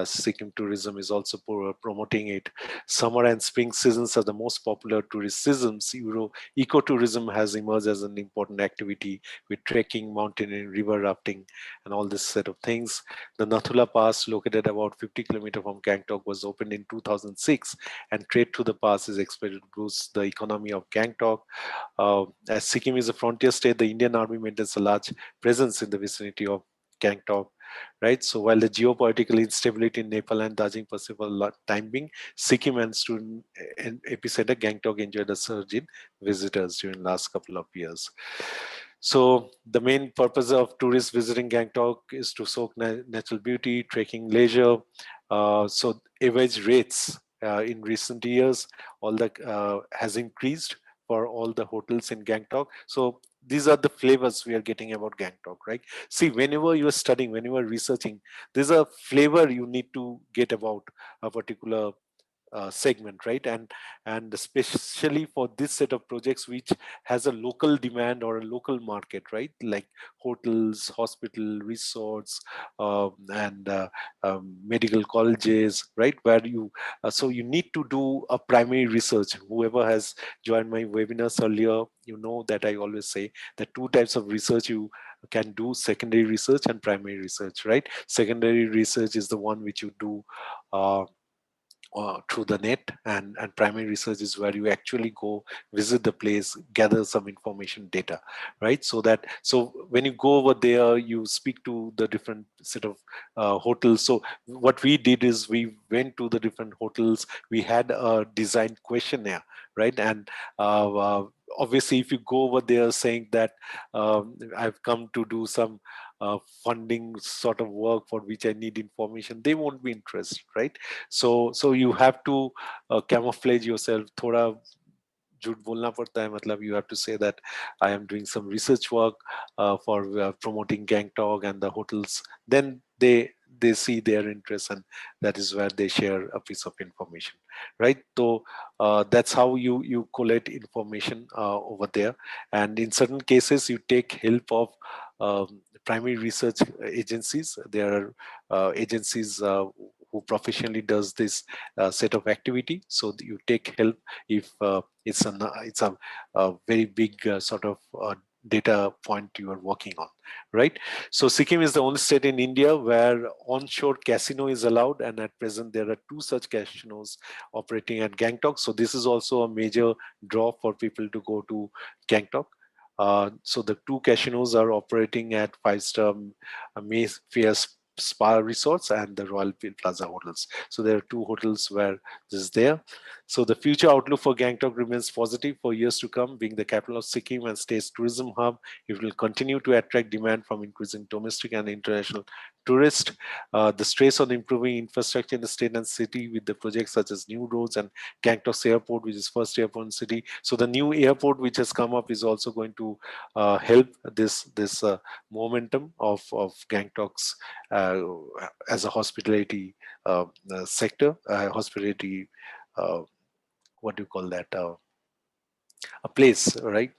Sikkim tourism is also promoting it. Summer and spring seasons are the most popular tourist seasons. Ecotourism has emerged as an important activity with trekking, mountaineering, river rafting, and all this set of things. The Nathula Pass, located about 50 kilometers from Gangtok, was opened in 2006, and trade through the pass is expected to boost the economy of Gangtok. As Sikkim is a frontier state, the Indian Army maintains a large presence in the vicinity of Gangtok, right? So while the geopolitical instability in Nepal and Darjeeling Pacific for a time being, Sikkim and student epicenter Gangtok enjoyed a surge in visitors during last couple of years. So the main purpose of tourists visiting Gangtok is to soak natural beauty, trekking leisure. So average rates in recent years, all the has increased for all the hotels in Gangtok. So these are the flavors we are getting about Gangtok, right? See, whenever you are studying, when you are researching, there's a flavor you need to get about a particular segment, right? And especially for this set of projects which has a local demand or a local market, right? Like hotels, hospital, resorts, and medical colleges, right? Where you so you need to do a primary research. Whoever has joined my webinars earlier, you know that I always say that two types of research you can do: secondary research and primary research, right? Secondary research is the one which you do uh, through the net, and primary research is where you actually go visit the place, gather some information, data, right? So when you go over there, you speak to the different set of hotels. So what we did is we went to the different hotels, we had a designed questionnaire, right? And obviously if you go over there saying that I've come to do some funding sort of work for which I need information, they won't be interested, right? So you have to camouflage yourself. थोड़ा झूठ बोलना पड़ता है, मतलब you have to say that I am doing some research work for promoting Gangtok and the hotels. Then they see their interest, and that is where they share a piece of information, right? So that's how you collect information over there. And in certain cases you take help of primary research agencies. There are agencies who professionally does this set of activity, so that you take help if it's a very big sort of data point you are working on, right? So Sikkim is the only state in India where onshore casino is allowed, and at present there are two such casinos operating at Gangtok. So this is also a major draw for people to go to Gangtok. So the two casinos are operating at five-star Mayfair Spa Resorts and the Royal Plaza hotels. So there are two hotels where this is there. So the future outlook for Gangtok remains positive for years to come. Being the capital of Sikkim and state's tourism hub, it will continue to attract demand from increasing domestic and international tourists. The stress on improving infrastructure in the state and city with the projects such as new roads and Gangtok's airport, which is first airport in city. So the new airport which has come up is also going to help this momentum of Gangtok's uh, as a hospitality sector, hospitality. Uh, what do you call that? A place, right?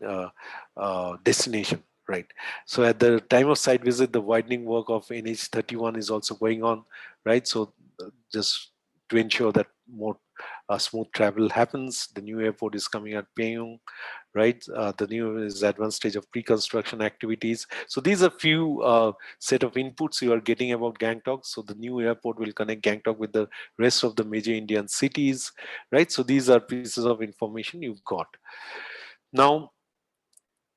Destination, right? So at the time of site visit, the widening work of NH31 is also going on, right? So just to ensure that more smooth travel happens, the new airport is coming at Payung, right? The new is advanced stage of pre-construction activities. So these are few set of inputs you are getting about Gangtok. So the new airport will connect Gangtok with the rest of the major Indian cities, right? So these are pieces of information you've got. Now,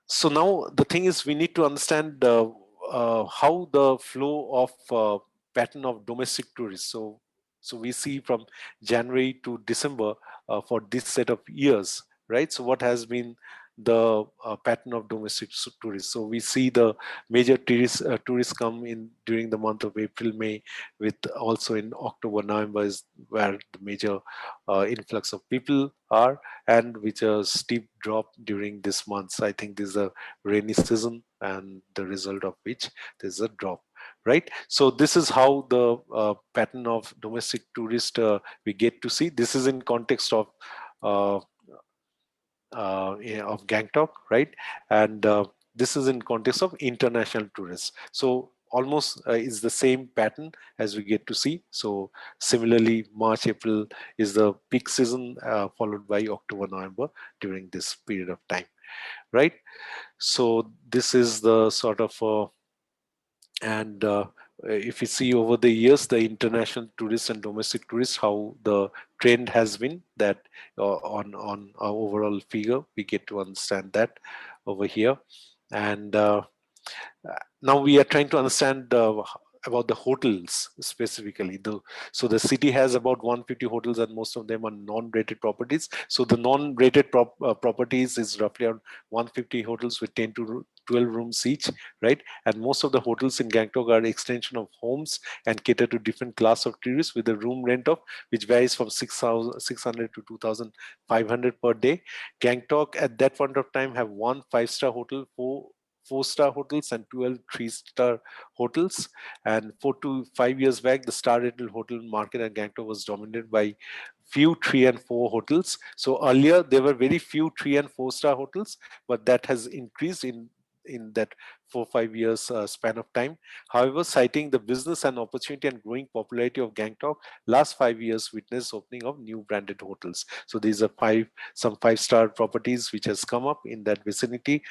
so now the thing is we need to understand how the flow of pattern of domestic tourists. So we see from January to December for this set of years, right? So what has been the pattern of domestic tourists? So we see the major tourists come in during the month of April, May, with also in October, November is where the major influx of people are, and which a steep drop during this month. I think this is a rainy season, and the result of which there's a drop. Right. So this is how the pattern of domestic tourist we get to see. This is in context uh, of Gangtok, right? And this is in context of international tourists. So almost is the same pattern as we get to see. So similarly, March, April is the peak season, followed by October, November during this period of time, right? So this is the sort of and if you see over the years the international tourists and domestic tourists, how the trend has been, that on our overall figure we get to understand that over here. And now we are trying to understand about the hotels specifically. So the city has about 150 hotels, and most of them are non-rated properties. So the non-rated properties is roughly around 150 hotels with 10 to 12 rooms each, right? And most of the hotels in Gangtok are extension of homes and cater to different class of tourists with a room rent of which varies from 6,600 to 2,500 per day. Gangtok at that point of time have one five-star hotel, four-star hotels, and 12 three-star hotels. And 4 to 5 years back, the star rated hotel market at Gangtok was dominated by few 3 and 4 hotels. So earlier there were very few 3 and 4 star hotels, but that has increased in that 4 5 years span of time. However, citing the business and opportunity and growing popularity of Gangtok, last 5 years witnessed opening of new branded hotels. So these are some five-star properties which has come up in that vicinity.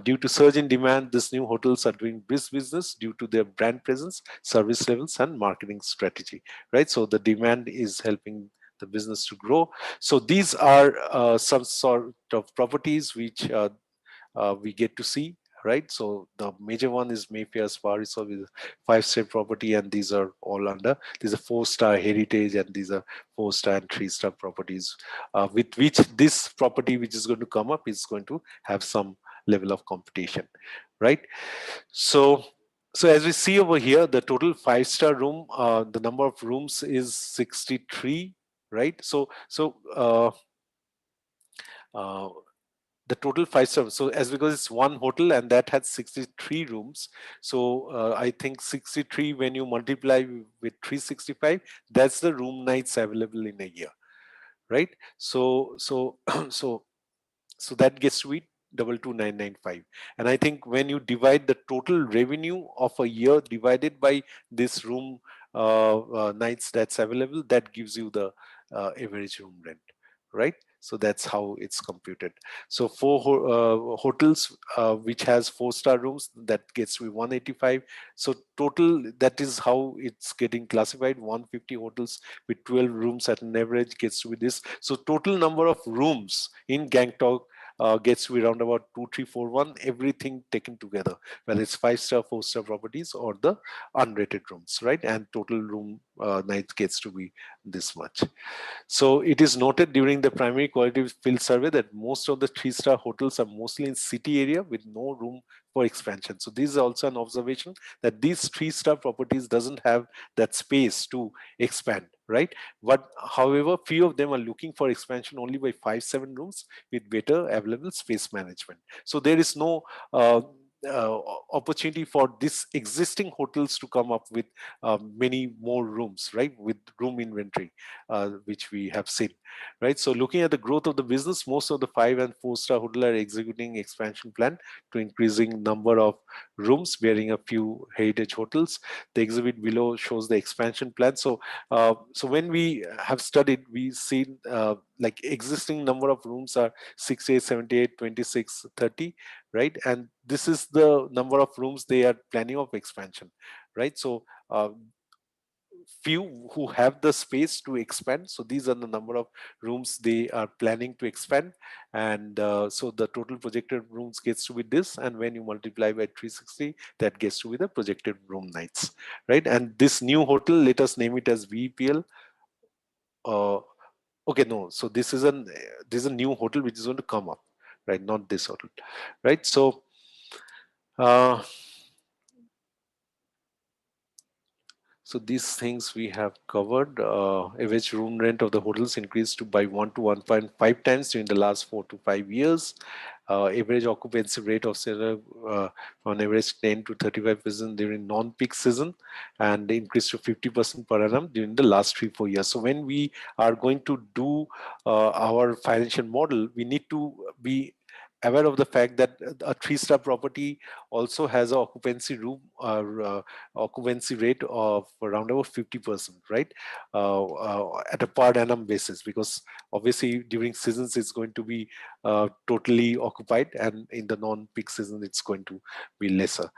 Due to surge in demand, these new hotels are doing brisk business due to their brand presence, service levels, and marketing strategy. Right. So the demand is helping the business to grow. So these are some sort of properties which we get to see, right? So the major one is Mayfair Spa Resort with 5-star property, and these are all under. These are 4-star heritage, and these are 4-star and 3-star properties, with which this property which is going to come up is going to have some level of competition, right? So. So as we see over here, the total 5-star room, the number of rooms is 63, right? Uh, the total 5 star, so as because it's one hotel and that had 63 rooms, so I think 63 when you multiply with 365, that's the room nights available in a year, right? So so that gets to be 22995. And I think when you divide the total revenue of a year divided by this room nights that's available, that gives you the average room rent, right? So that's how it's computed. So for hotels which has 4-star rooms, that gets to be 185. So total, that is how it's getting classified. 150 hotels with 12 rooms at an average gets to be this. So total number of rooms in Gangtok gets to be around about 2341, everything taken together, whether it's 5-star, 4-star properties or the unrated rooms, right? And total room nights gets to be this much. So it is noted during the primary quality field survey that most of the 3-star hotels are mostly in city area with no room for expansion. So this is also an observation that these 3-star properties doesn't have that space to expand, right? But however, few of them are looking for expansion only by 5-7 rooms with better available space management. So there is no uh, opportunity for this existing hotels to come up with many more rooms, right? With room inventory, which we have seen, right? So looking at the growth of the business, most of the 5 and 4-star hotel are executing expansion plan to increasing number of rooms, bearing a few heritage hotels. The exhibit below shows the expansion plan. So when we have studied, we seen like existing number of rooms are 68, 78, 26, 30, right? And this is the number of rooms they are planning of expansion, right? So few who have the space to expand, so these are the number of rooms they are planning to expand. And so the total projected rooms gets to be this, and when you multiply by 360, that gets to be the projected room nights, right? And this new hotel, let us name it as VPL. uh, okay, no, so this is a new hotel which is going to come up, right? Not this hotel, right? Uh, So these things we have covered. Average room rent of the hotels increased to by 1 to 1.5 times during the last 4 to 5 years. Average occupancy rate of on average 10 to 35% during non-peak season, and increased to 50% per annum during the last 3-4 years. So when we are going to do our financial model, we need to be aware of the fact that a 3-star property also has a occupancy room occupancy rate of around about 50%, right? At a per annum basis, because obviously during seasons it's going to be totally occupied, and in the non-peak season it's going to be lesser,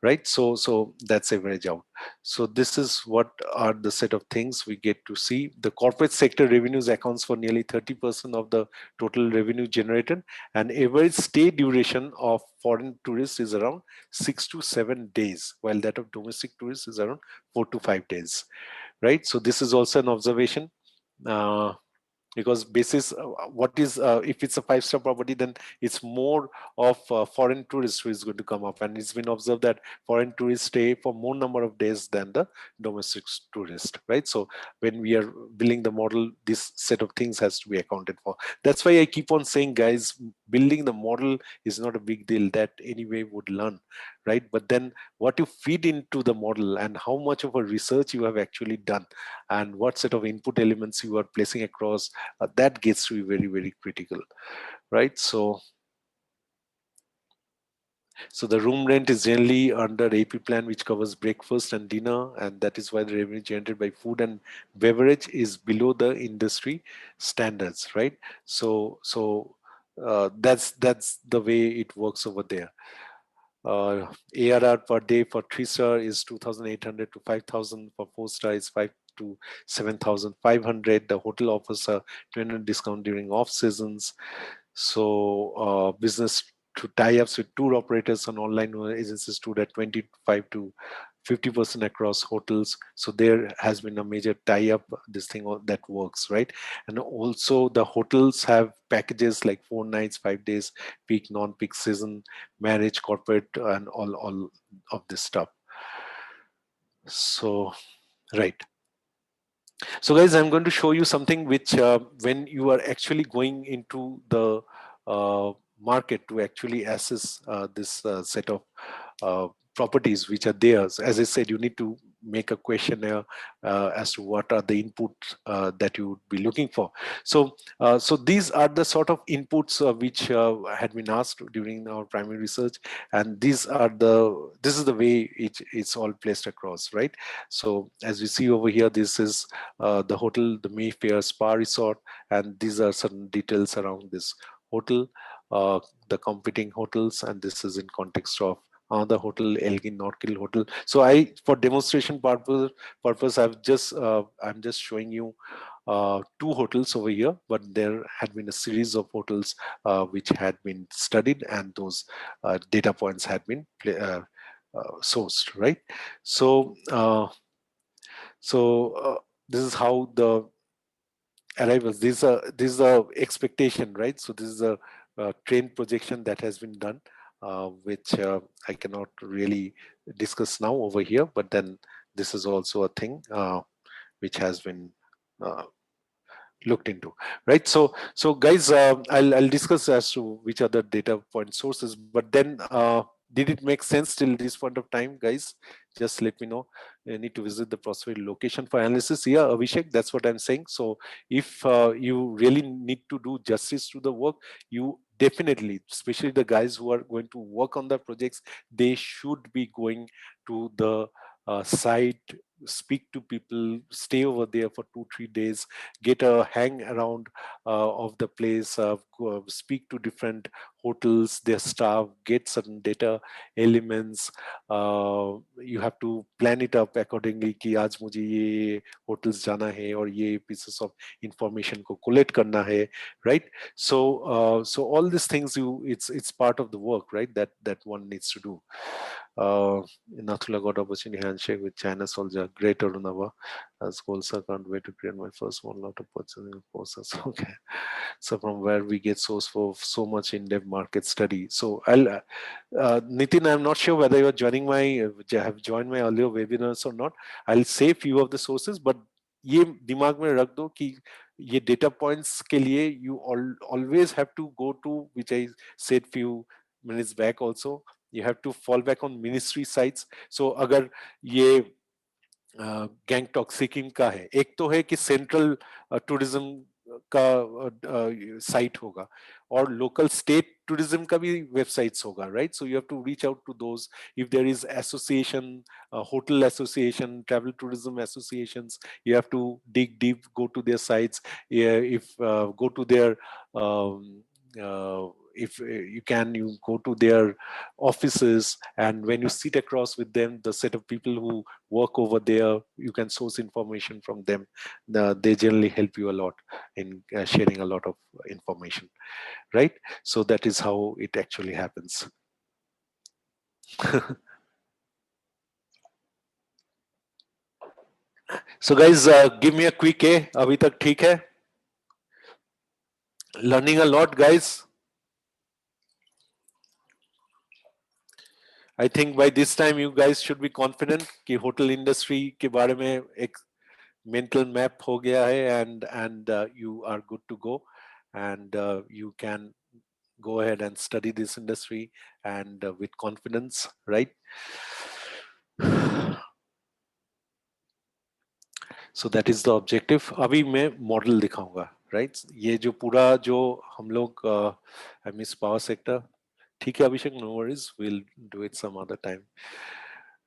right? So that's average out. So this is what are the set of things we get to see. The corporate sector revenues accounts for nearly 30% of the total revenue generated, and average stay duration of foreign tourists is around 6 to 7 days, while that of domestic tourists is around 4 to 5 days, right? So this is also an observation. Uh, because basis what is if it's a 5-star property, then it's more of foreign tourists who is going to come up, and it's been observed that foreign tourists stay for more number of days than the domestic tourist, right? So when we are building the model, this set of things has to be accounted for. That's why I keep on saying, guys, building the model is not a big deal, that anyway would learn, right? But then what you feed into the model and how much of a research you have actually done, and what set of input elements you are placing across, that gets to be very, very critical, right? So the room rent is generally under AP plan, which covers breakfast and dinner, and that is why the revenue generated by food and beverage is below the industry standards, right? That's the way it works over there. ARR per day for 3-star is 2,800 to 5,000. For 4-star is 5 to 7,500. The hotel offers a 20% discount during off seasons. So business to tie-ups with tour operators and online agencies stood at 25 to 50% across hotels. So there has been a major tie-up, this thing that works, right? And also the hotels have packages like 4 nights, 5 days, peak, non-peak season, marriage, corporate, and all of this stuff. So, right. So guys, I'm going to show you something which when you are actually going into the market to actually assess this set of uh, properties which are there. So as I said, you need to make a questionnaire as to what are the inputs that you would be looking for. So these are the sort of inputs which had been asked during our primary research, and this is the way it's all placed across, right? So as we see over here, this is the hotel, the Mayfair Spa Resort, and these are certain details around this hotel, uh, the competing hotels, and this is in context of another hotel, Elgin Norkill Hotel. So for demonstration purpose, I'm just showing you two hotels over here, but there had been a series of hotels which had been studied, and those data points had been sourced, right? So, so this is how the arrivals. This is a expectation, right? So this is a train projection that has been done, which I cannot really discuss now over here. But then this is also a thing which has been uh, looked into, right? So guys, I'll discuss as to which other data point sources, but then did it make sense till this point of time, guys? Just let me know. You need to visit the prospect location for analysis. Yeah, Abhishek, that's what I'm saying. So if you really need to do justice to the work, you definitely, especially the guys who are going to work on the projects, they should be going to the site, speak to people, stay over there for 2 3 days, get a hang around of the place, speak to different hotels, their staff, get certain data elements. You have to plan it up accordingly कि आज मुझे ये hotels जाना है और ये pieces of information को collect करना है, right? So all these things, it's part of the work, right? That one needs to do. Nathula got opportunity handshake with China soldier, great Arunava. As goals, I can't wait to create my first one lot of purchasing process. Okay. So from where we get source for so much in-depth market study. So Nitin, I'm not sure whether you're joining have joined my earlier webinars or not. I'll say few of the sources, but ये दिमाग में रख दो कि ये data points के लिए you always have to go to, which I said few minutes back also, you have to fall back on ministry sites. So अगर ये गैंगटॉक सिक्किम का है, एक तो है कि सेंट्रल टूरिज्म का साइट होगा और लोकल स्टेट tourism का भी websites होगा, right? So you have to reach out to those. If there is association, hotel association, travel tourism associations, you have to dig deep, go to their sites. Yeah, if go to their if you go to their offices, and when you sit across with them, the set of people who work over there, you can source information from them. They generally help you a lot in sharing a lot of information, right? So that is how it actually happens. So guys, give me a quick A. अभी तक ठीक है? Learning a lot, guys. I think by this time you guys should be confident कि hotel industry के बारे में एक mental map हो गया है, and you are good to go, and you can go ahead and study this industry and with confidence, right? So that is the objective. अभी मैं मॉडल दिखाऊंगा, right? ये जो पूरा जो हम लोग I miss power sector. ठीक है अभिषेक, no worries, we'll do it some other time,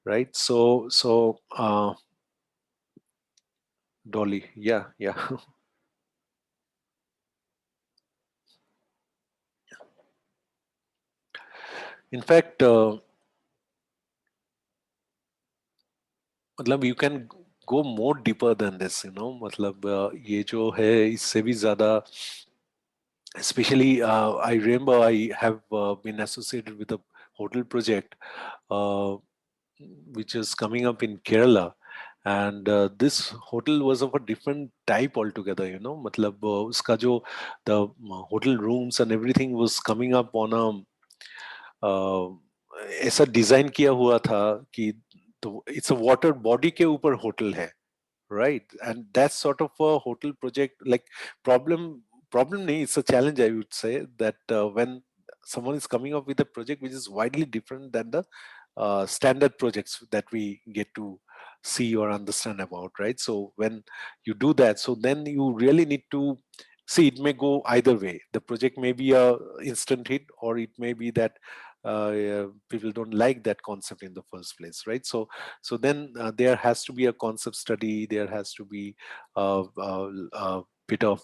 right? So Dolly, yeah. In fact, मतलब you can go more deeper than this, मतलब ये जो है इससे भी ज्यादा, especially I remember I have been associated with a hotel project uh, which is coming up in Kerala, and this hotel was of a different type altogether, मतलब उसका जो the hotel rooms and everything was coming up on a ऐसा design किया हुआ था कि तो it's a water body के ऊपर होटल है, right? And that's sort of a hotel project, like problem nahi, it's a challenge, I would say, that when someone is coming up with a project which is widely different than the standard projects that we get to see or understand about, right? So when you do that, so then you really need to see, it may go either way. The project may be a instant hit, or it may be that people don't like that concept in the first place, right? So then there has to be a concept study, there has to be a bit of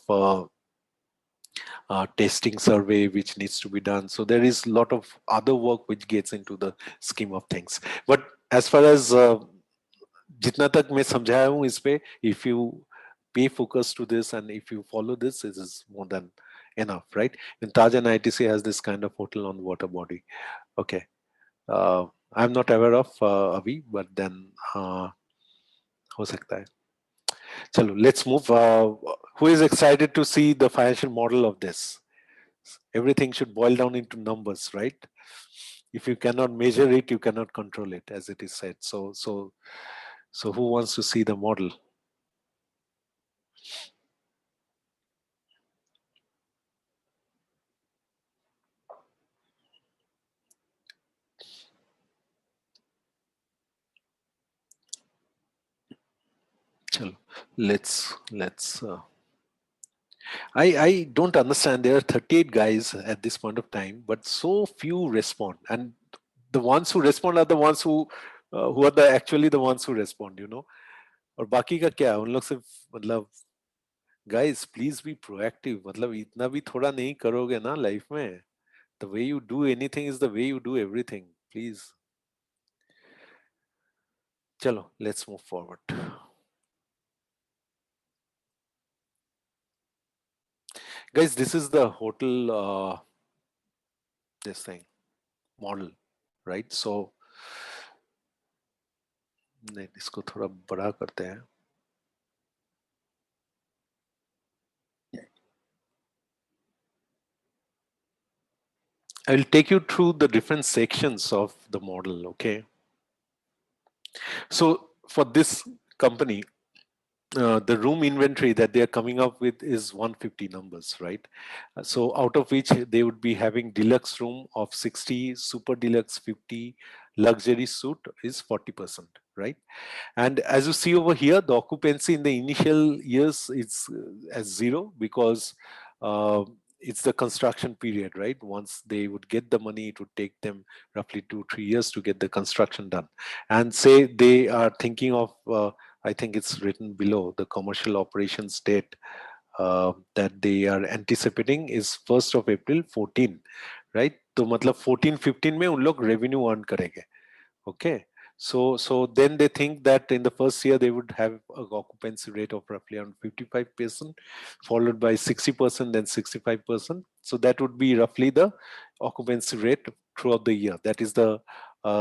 testing survey which needs to be done. So there is a lot of other work which gets into the scheme of things. But as far as जितना तक मैं समझाया हूँ इस पे, if you pay focus to this, and if you follow this, it is more than enough, right? And Taj and ITC has this kind of hotel on water body. Okay. uh, I'm not aware of Avi, but then हो सकता है. Chalo, let's move. Who is excited to see the financial model of this? Everything should boil down into numbers, right? If you cannot measure it, you cannot control it, as it is said. So who wants to see the model? Chalo, let's. I don't understand. There are 38 guys at this point of time, but so few respond, and the ones who respond are the ones who are the actually the ones who respond. और बाकी का क्या उन लोग सिर्फ मतलब guys please be proactive मतलब इतना भी थोड़ा नहीं करोगे ना लाइफ में the way you do anything is the way you do everything please चलो let's move forward guys this is the hotel this thing model right so नहीं इसको थोड़ा बड़ा करते हैं I will take you through the different sections of the model okay so for this company the room inventory that they are coming up with is 150 numbers, right? So out of which they would be having deluxe room of 60, super deluxe 50, luxury suite is 40%, right? And as you see over here, the occupancy in the initial years is as zero because uh, it's the construction period, right? Once they would get the money, it would take them roughly 2-3 years to get the construction done. And say they are thinking of, I think it's written below, the commercial operations date that they are anticipating is 1st of April 14, right? तो मतलब 14-15 में उन लोग revenue earn करेंगे. Okay. So then they think that in the first year they would have an occupancy rate of roughly around 55%, followed by 60%, then 65%. So that would be roughly the occupancy rate throughout the year. That is the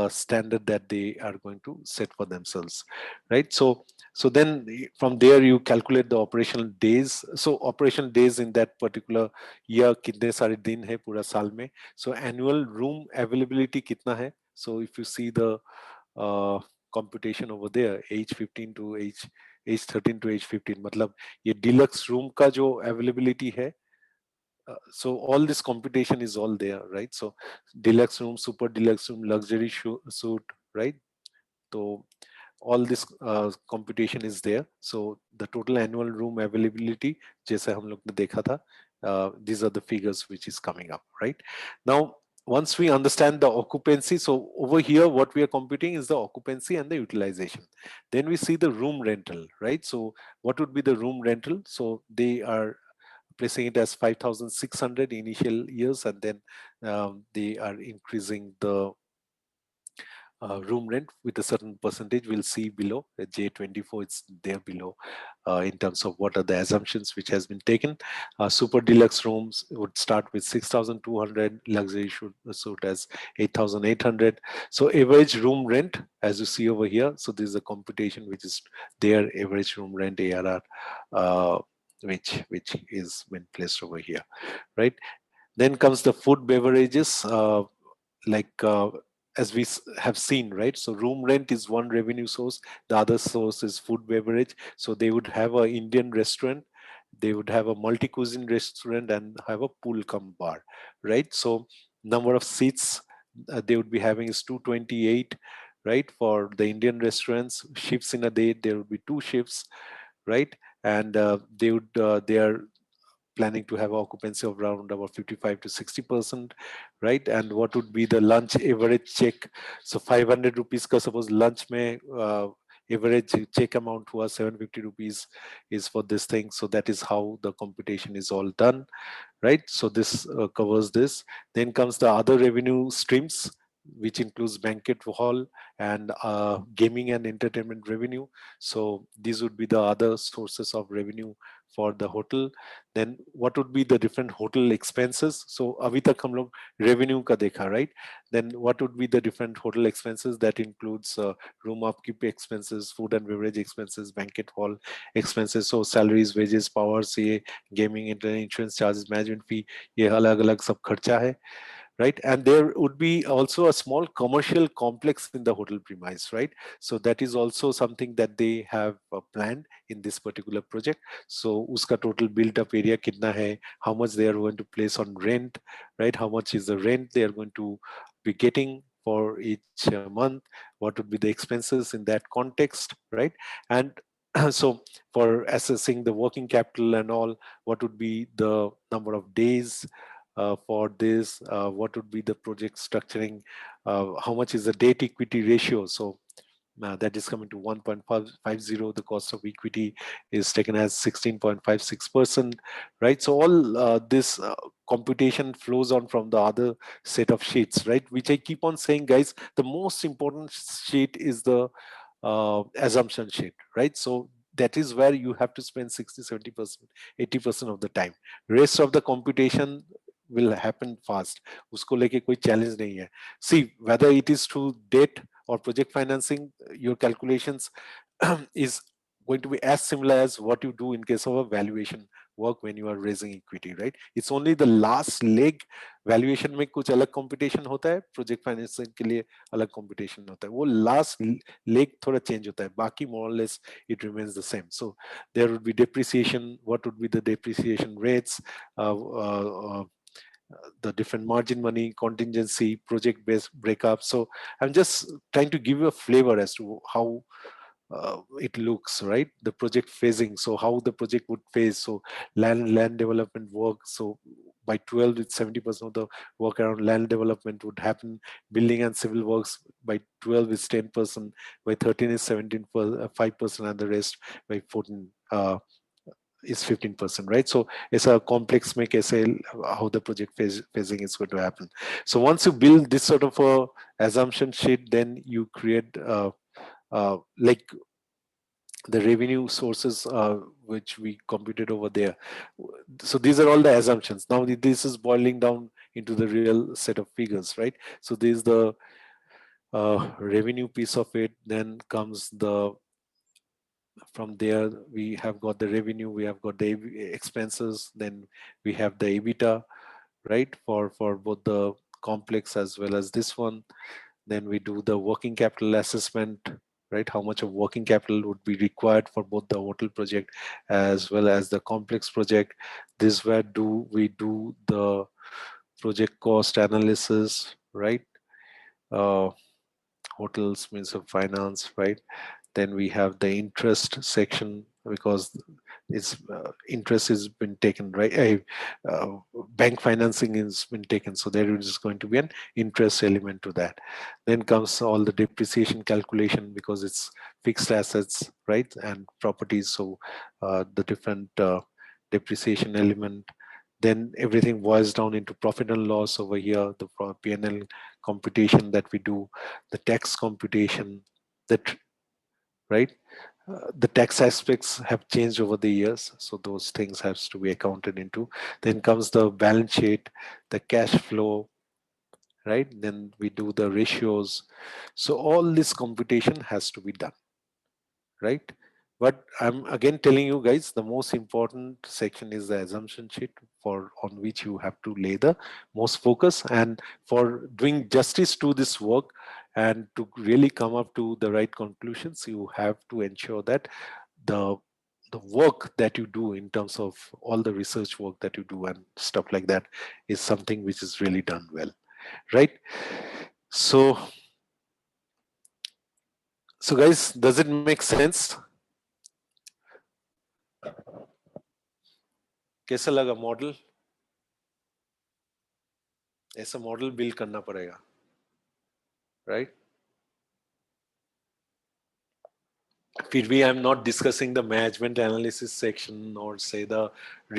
standard that they are going to set for themselves, right? So then from there you calculate the operational days. So operational days in that particular year कितने सारे दिन है पूरा साल में. So annual room availability कितना है. So if you see the computation over there, age 15 to age 13 to age 15, मतलब ये deluxe room का जो availability है, so all this computation is all there, right? So deluxe room, super deluxe room, luxury suite, right? So all this computation is there. So the total annual room availability, जैसे हम लोग ने देखा था, these are the figures which is coming up, right? Now, once we understand the occupancy, so over here, what we are computing is the occupancy and the utilization. Then we see the room rental, right? So what would be the room rental? So they are placing it as 5,600 initial years, and then they are increasing the room rent with a certain percentage. We'll see below J24, it's there below in terms of what are the assumptions which has been taken. Super deluxe rooms would start with 6,200, luxury suite as 8,800. So average room rent, as you see over here, so this is a computation which is their average room rent ARR, which is been placed over here, right? Then comes the food beverages, like as we have seen, right? So room rent is one revenue source. The other source is food beverage. So they would have an Indian restaurant, they would have a multi-cuisine restaurant, and have a pool cum bar, right? So number of seats they would be having is 228, right? For the Indian restaurants, shifts in a day, there would be 2 shifts, right? And they are planning to have occupancy of around about 55 to 60%, right? And what would be the lunch average check? So 500 rupees ka suppose lunch mein average check amount was 750 rupees is for this thing. So that is how the computation is all done, right? So this covers this. Then comes the other revenue streams. which includes banquet hall and gaming and entertainment revenue. So these would be the other sources of revenue for the hotel. Then what would be the different hotel expenses? So अभी तक हम लोग revenue का देखा, right? Then what would be the different hotel expenses? That includes room upkeep expenses, food and beverage expenses, banquet hall expenses, so salaries, wages, powers, ये gaming, insurance charges, management fee, ये अलग अलग सब खर्चा है, right? And there would be also a small commercial complex in the hotel premise, right? So that is also something that they have planned in this particular project. So uska total built up area kitna hai, how much they are going to place on rent, right? How much is the rent they are going to be getting for each month, what would be the expenses in that context, right? And so for assessing the working capital and all, what would be the number of days for this, what would be the project structuring, how much is the debt equity ratio. So that is coming to 1.50. The cost of equity is taken as 16.56%, right? So all this computation flows on from the other set of sheets, right? Which I keep on saying, guys, the most important sheet is the assumption sheet, right? So that is where you have to spend 60, 70%, 80% of the time. Rest of the computation will happen fast. उसको लेके कोई challenge नहीं है. See, whether it is through debt or project financing, your calculations is going to be as similar as what you do in case of a valuation work when you are raising equity, right? It's only the last leg. Valuation में कुछ अलग computation होता है, project financing के लिए अलग computation होता है. वो last leg थोड़ा change होता है. बाकी more or less it remains the same. So there would be depreciation. What would be the depreciation rates? The different margin money, contingency, project based breakup. So I'm just trying to give you a flavor as to how it looks, right? The project phasing. So how the project would phase. So land development work. So by 12, it's 70% of the work around land development would happen. Building and civil works by 12 is 10%. By 13 is 17 5%, and the rest by 14. Is 15%, right? So it's a complex make कैसे how the project phasing is going to happen. So once you build this sort of a assumption sheet, then you create like the revenue sources which we computed over there. So these are all the assumptions. Now this is boiling down into the real set of figures, right? So there's the revenue piece of it. Then comes the, from there we have got the revenue, we have got the expenses, then we have the EBITDA, right, for both the complex as well as this one. Then we do the working capital assessment, right? How much of working capital would be required for both the hotel project as well as the complex project. This where do we do the project cost analysis, right? uh, Hotels means of finance, right? Then we have the interest section, because it's interest has been taken, right? Bank financing has been taken, so there is going to be an interest element to that. Then comes all the depreciation calculation, because it's fixed assets, right, and properties. So the different depreciation element. Then everything boils down into profit and loss over here, the P&L computation that we do, the tax computation, that, right? The tax aspects have changed over the years, so those things has to be accounted into. Then comes the balance sheet, the cash flow, right? Then we do the ratios. So all this computation has to be done, right? But I'm again telling you guys, the most important section is the assumption sheet, for on which you have to lay the most focus. And for doing justice to this work and to really come up to the right conclusions, you have to ensure that the the work that you do in terms of all the research work that you do and stuff like that is something which is really done well, right? So guys, does it make sense? कैसा लगा model? ऐसा model build करना पड़ेगा, right? फिर भी I am not discussing the management analysis section और say the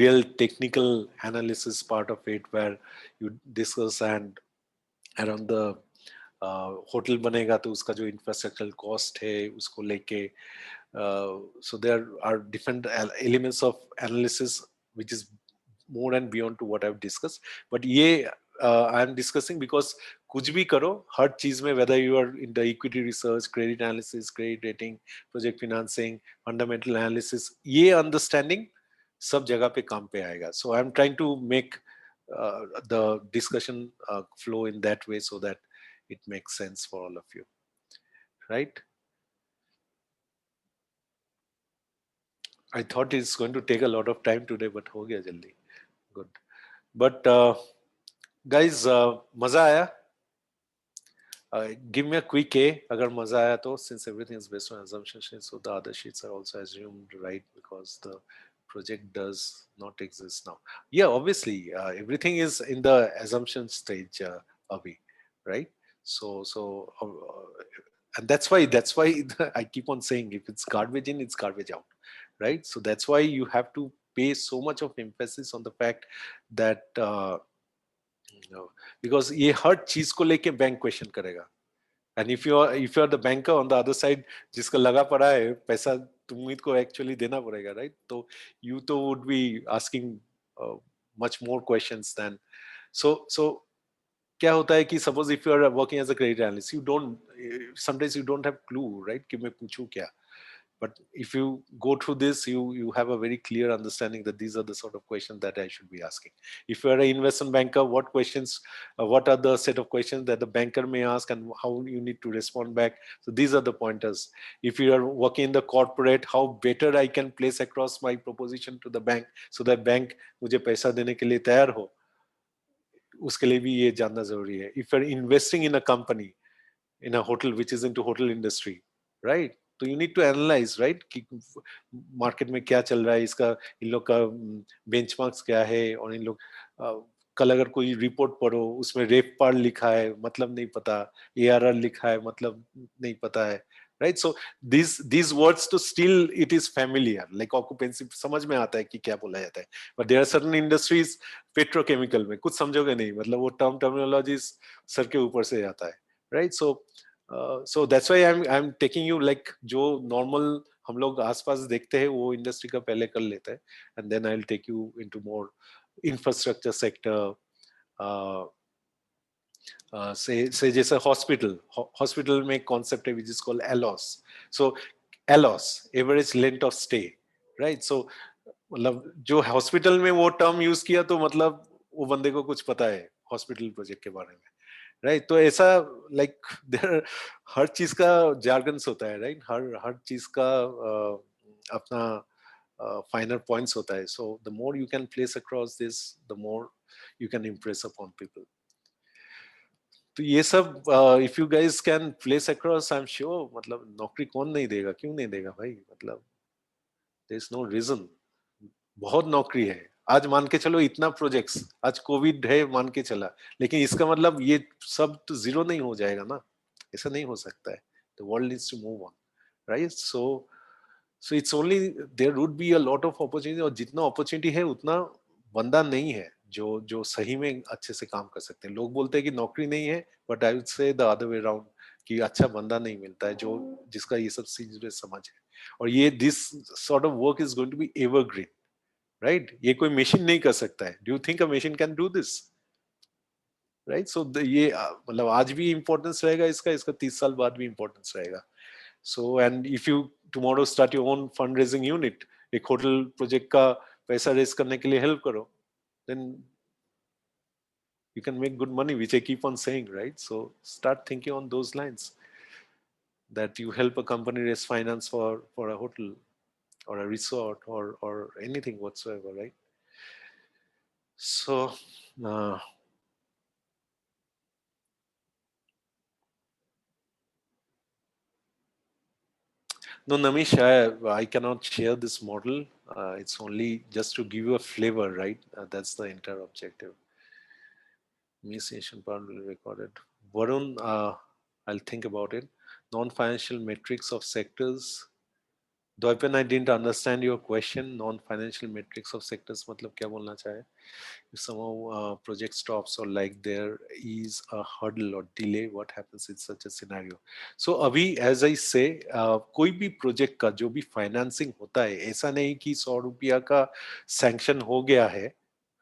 real technical analysis part of it, where you discuss and around the hotel बनेगा तो उसका जो इंफ्रास्ट्रक्चरल कॉस्ट है उसको लेके, so there are different elements of analysis which is more and beyond to what I've discussed. But ये I'm discussing because कुछ भी करो हर चीज में, whether you are in the equity research, credit analysis, credit rating, project financing, fundamental analysis, ये understanding सब जगह पे काम पे आएगा. So I'm trying to make the discussion flow in that way so that it makes sense for all of you, right? I thought it's going to take a lot of time today, but हो गया जल्दी. Good. But guys, मजा आया? Give me a quick A अगर मजा आया तो, since everything is based on assumption sheets, so the other sheets are also assumed right because the project does not exist now. Yeah, obviously, everything is in the assumption stage, Avi, right? And that's why I keep on saying if it's garbage in, it's garbage out, right? So that's why you have to pay so much of emphasis on the fact that because ये हर चीज को लेके bank question करेगा. And if you are the banker on the other side जिसका लगा पड़ा है पैसा, तुम्हें को एक्चुअली देना पड़ेगा, राइट? तो यू तो would be asking much more questions then. So क्या होता है कि suppose if you are working as a credit analyst, you don't sometimes you don't have clue, right, कि मैं पूछूं क्या. But if you go through this, you have a very clear understanding that these are the sort of questions that I should be asking. If you are an investment banker, what questions, what are the set of questions that the banker may ask and how you need to respond back? So these are the pointers. If you are working in the corporate, how better I can place across my proposition to the bank so that bank मुझे पैसा देने के लिए तैयार हो, उसके लिए भी ये जानना जरूरी है. If you are investing in a company, in a hotel which is into hotel industry, right? तो you need to analyze, right, कि मार्केट में क्या चल रहा है, इसका इन लोग का बेंचमार्क्स क्या है, और इन लोग कल अगर कोई रिपोर्ट पढ़ो उसमें रेफ पार लिखा है मतलब नहीं पता, एआरआर लिखा है मतलब नहीं पता है, right? So these words to still it is familiar, like occupancy समझ में आता है कि क्या बोला जाता है. But there are certain industries, petrochemical में कुछ समझोगे नहीं, मतलब वो टर्मिनोलॉजीज सर के ऊपर से आता है, right? So that's why I'm taking you like जो normal हम लोग आसपास देखते हैं वो इंडस्ट्री का पहले कर लेते हैं, and then I'll take you into more infrastructure sector. uh, से जैसे हॉस्पिटल में एक कॉन्सेप्ट है which is called ALOS. So ALOS, average length of stay, right? So मतलब जो हॉस्पिटल में वो टर्म यूज किया तो मतलब वो बंदे को कुछ पता है हॉस्पिटल प्रोजेक्ट के बारे में, राइट? तो ऐसा लाइक देयर हर चीज का जार्गन्स होता है, राइट? हर चीज का अपना फाइनल पॉइंट्स होता है. So the more you can place across this, the more you can impress upon people. तो ये सब if you guys can place across, I am sure, मतलब नौकरी कौन नहीं देगा, क्यों नहीं देगा भाई, मतलब देयर इज नो रीजन. बहुत नौकरी है. आज मान के चलो इतना प्रोजेक्ट्स, आज कोविड है मान के चला, लेकिन इसका मतलब ये सब तो जीरो नहीं हो जाएगा ना, ऐसा नहीं हो सकता है. The world needs to move on, right? So it's only there would be a lot of opportunity, और जितना अपॉर्चुनिटी है उतना बंदा नहीं है जो जो सही में अच्छे से काम कर सकते हैं. लोग बोलते हैं कि नौकरी नहीं है, but I would say the other way around, कि अच्छा बंदा नहीं मिलता है जो जिसका ये सब चीजें समझ है. और ये this sort of work is going to be evergreen, right? ये कोई मशीन नहीं कर सकता है. Do you think a machine can do this, right? So ये मतलब आज भी इंपॉर्टेंस रहेगा इसका, इसका 30 साल बाद भी इंपॉर्टेंस रहेगा. So and if you tomorrow start your own fund raising unit, एक होटल प्रोजेक्ट का पैसा रेज करने के लिए हेल्प करो, then you can make good money, which I keep on saying, right? So start thinking on those lines, that you help a company raise finance for a hotel or a resort or anything whatsoever, right? So uh, no, Namish, I cannot share this model. It's only just to give you a flavor, right? That's the entire objective. Miss Asian part will be recorded. Varun, I'll think about it. Non-financial metrics of sectors. Doipen, I didn't understand your question. Non-financial metrics of sectors मतलब क्या बोलना चाहे? If somehow project stops or like there is a hurdle or delay, what happens in such a scenario? So अभी as I say, कोई भी project का जो भी financing होता है, ऐसा नहीं कि 100 रुपया का sanction हो गया है.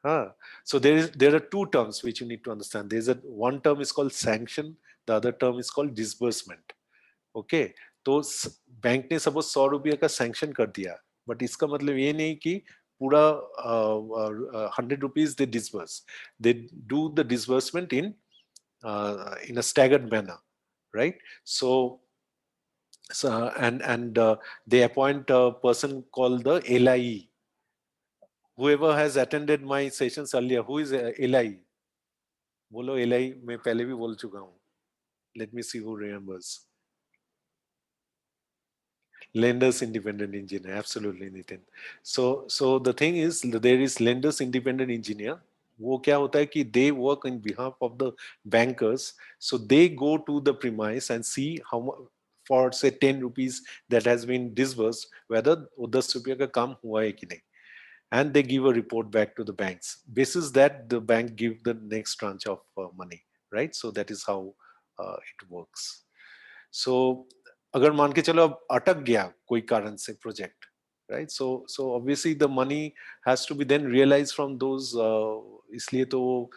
हाँ, so there are two terms which you need to understand. There's a one term is called sanction, the other term is called disbursement. Okay, तो बैंक ने सपोज 100 रुपया का सैंक्शन कर दिया, बट इसका मतलब ये नहीं कि पूरा 100 rupees they disburse. They do the disbursement in a staggered manner, right? So they appoint a person called the LIE. Whoever has attended my sessions earlier, who is LIE? बोलो LIE. मैं पहले भी बोल चुका हूँ. Let me see who remembers. Lenders independent engineer, absolutely, Nitin. So the thing is, there is lenders independent engineer. वो क्या होता है कि they work in behalf of the bankers, so they go to the premise and see how much, for say 10 rupees that has been disbursed, whether वो 10 रुपया का काम हुआ है कि नहीं, and they give a report back to the banks. Basis that the bank give the next tranche of money, right? So that is how it works. सो अगर मान के चलो अब अटक गया कोई कारण से project, right? So obviously the money has to be then realise from those, इसलिए तो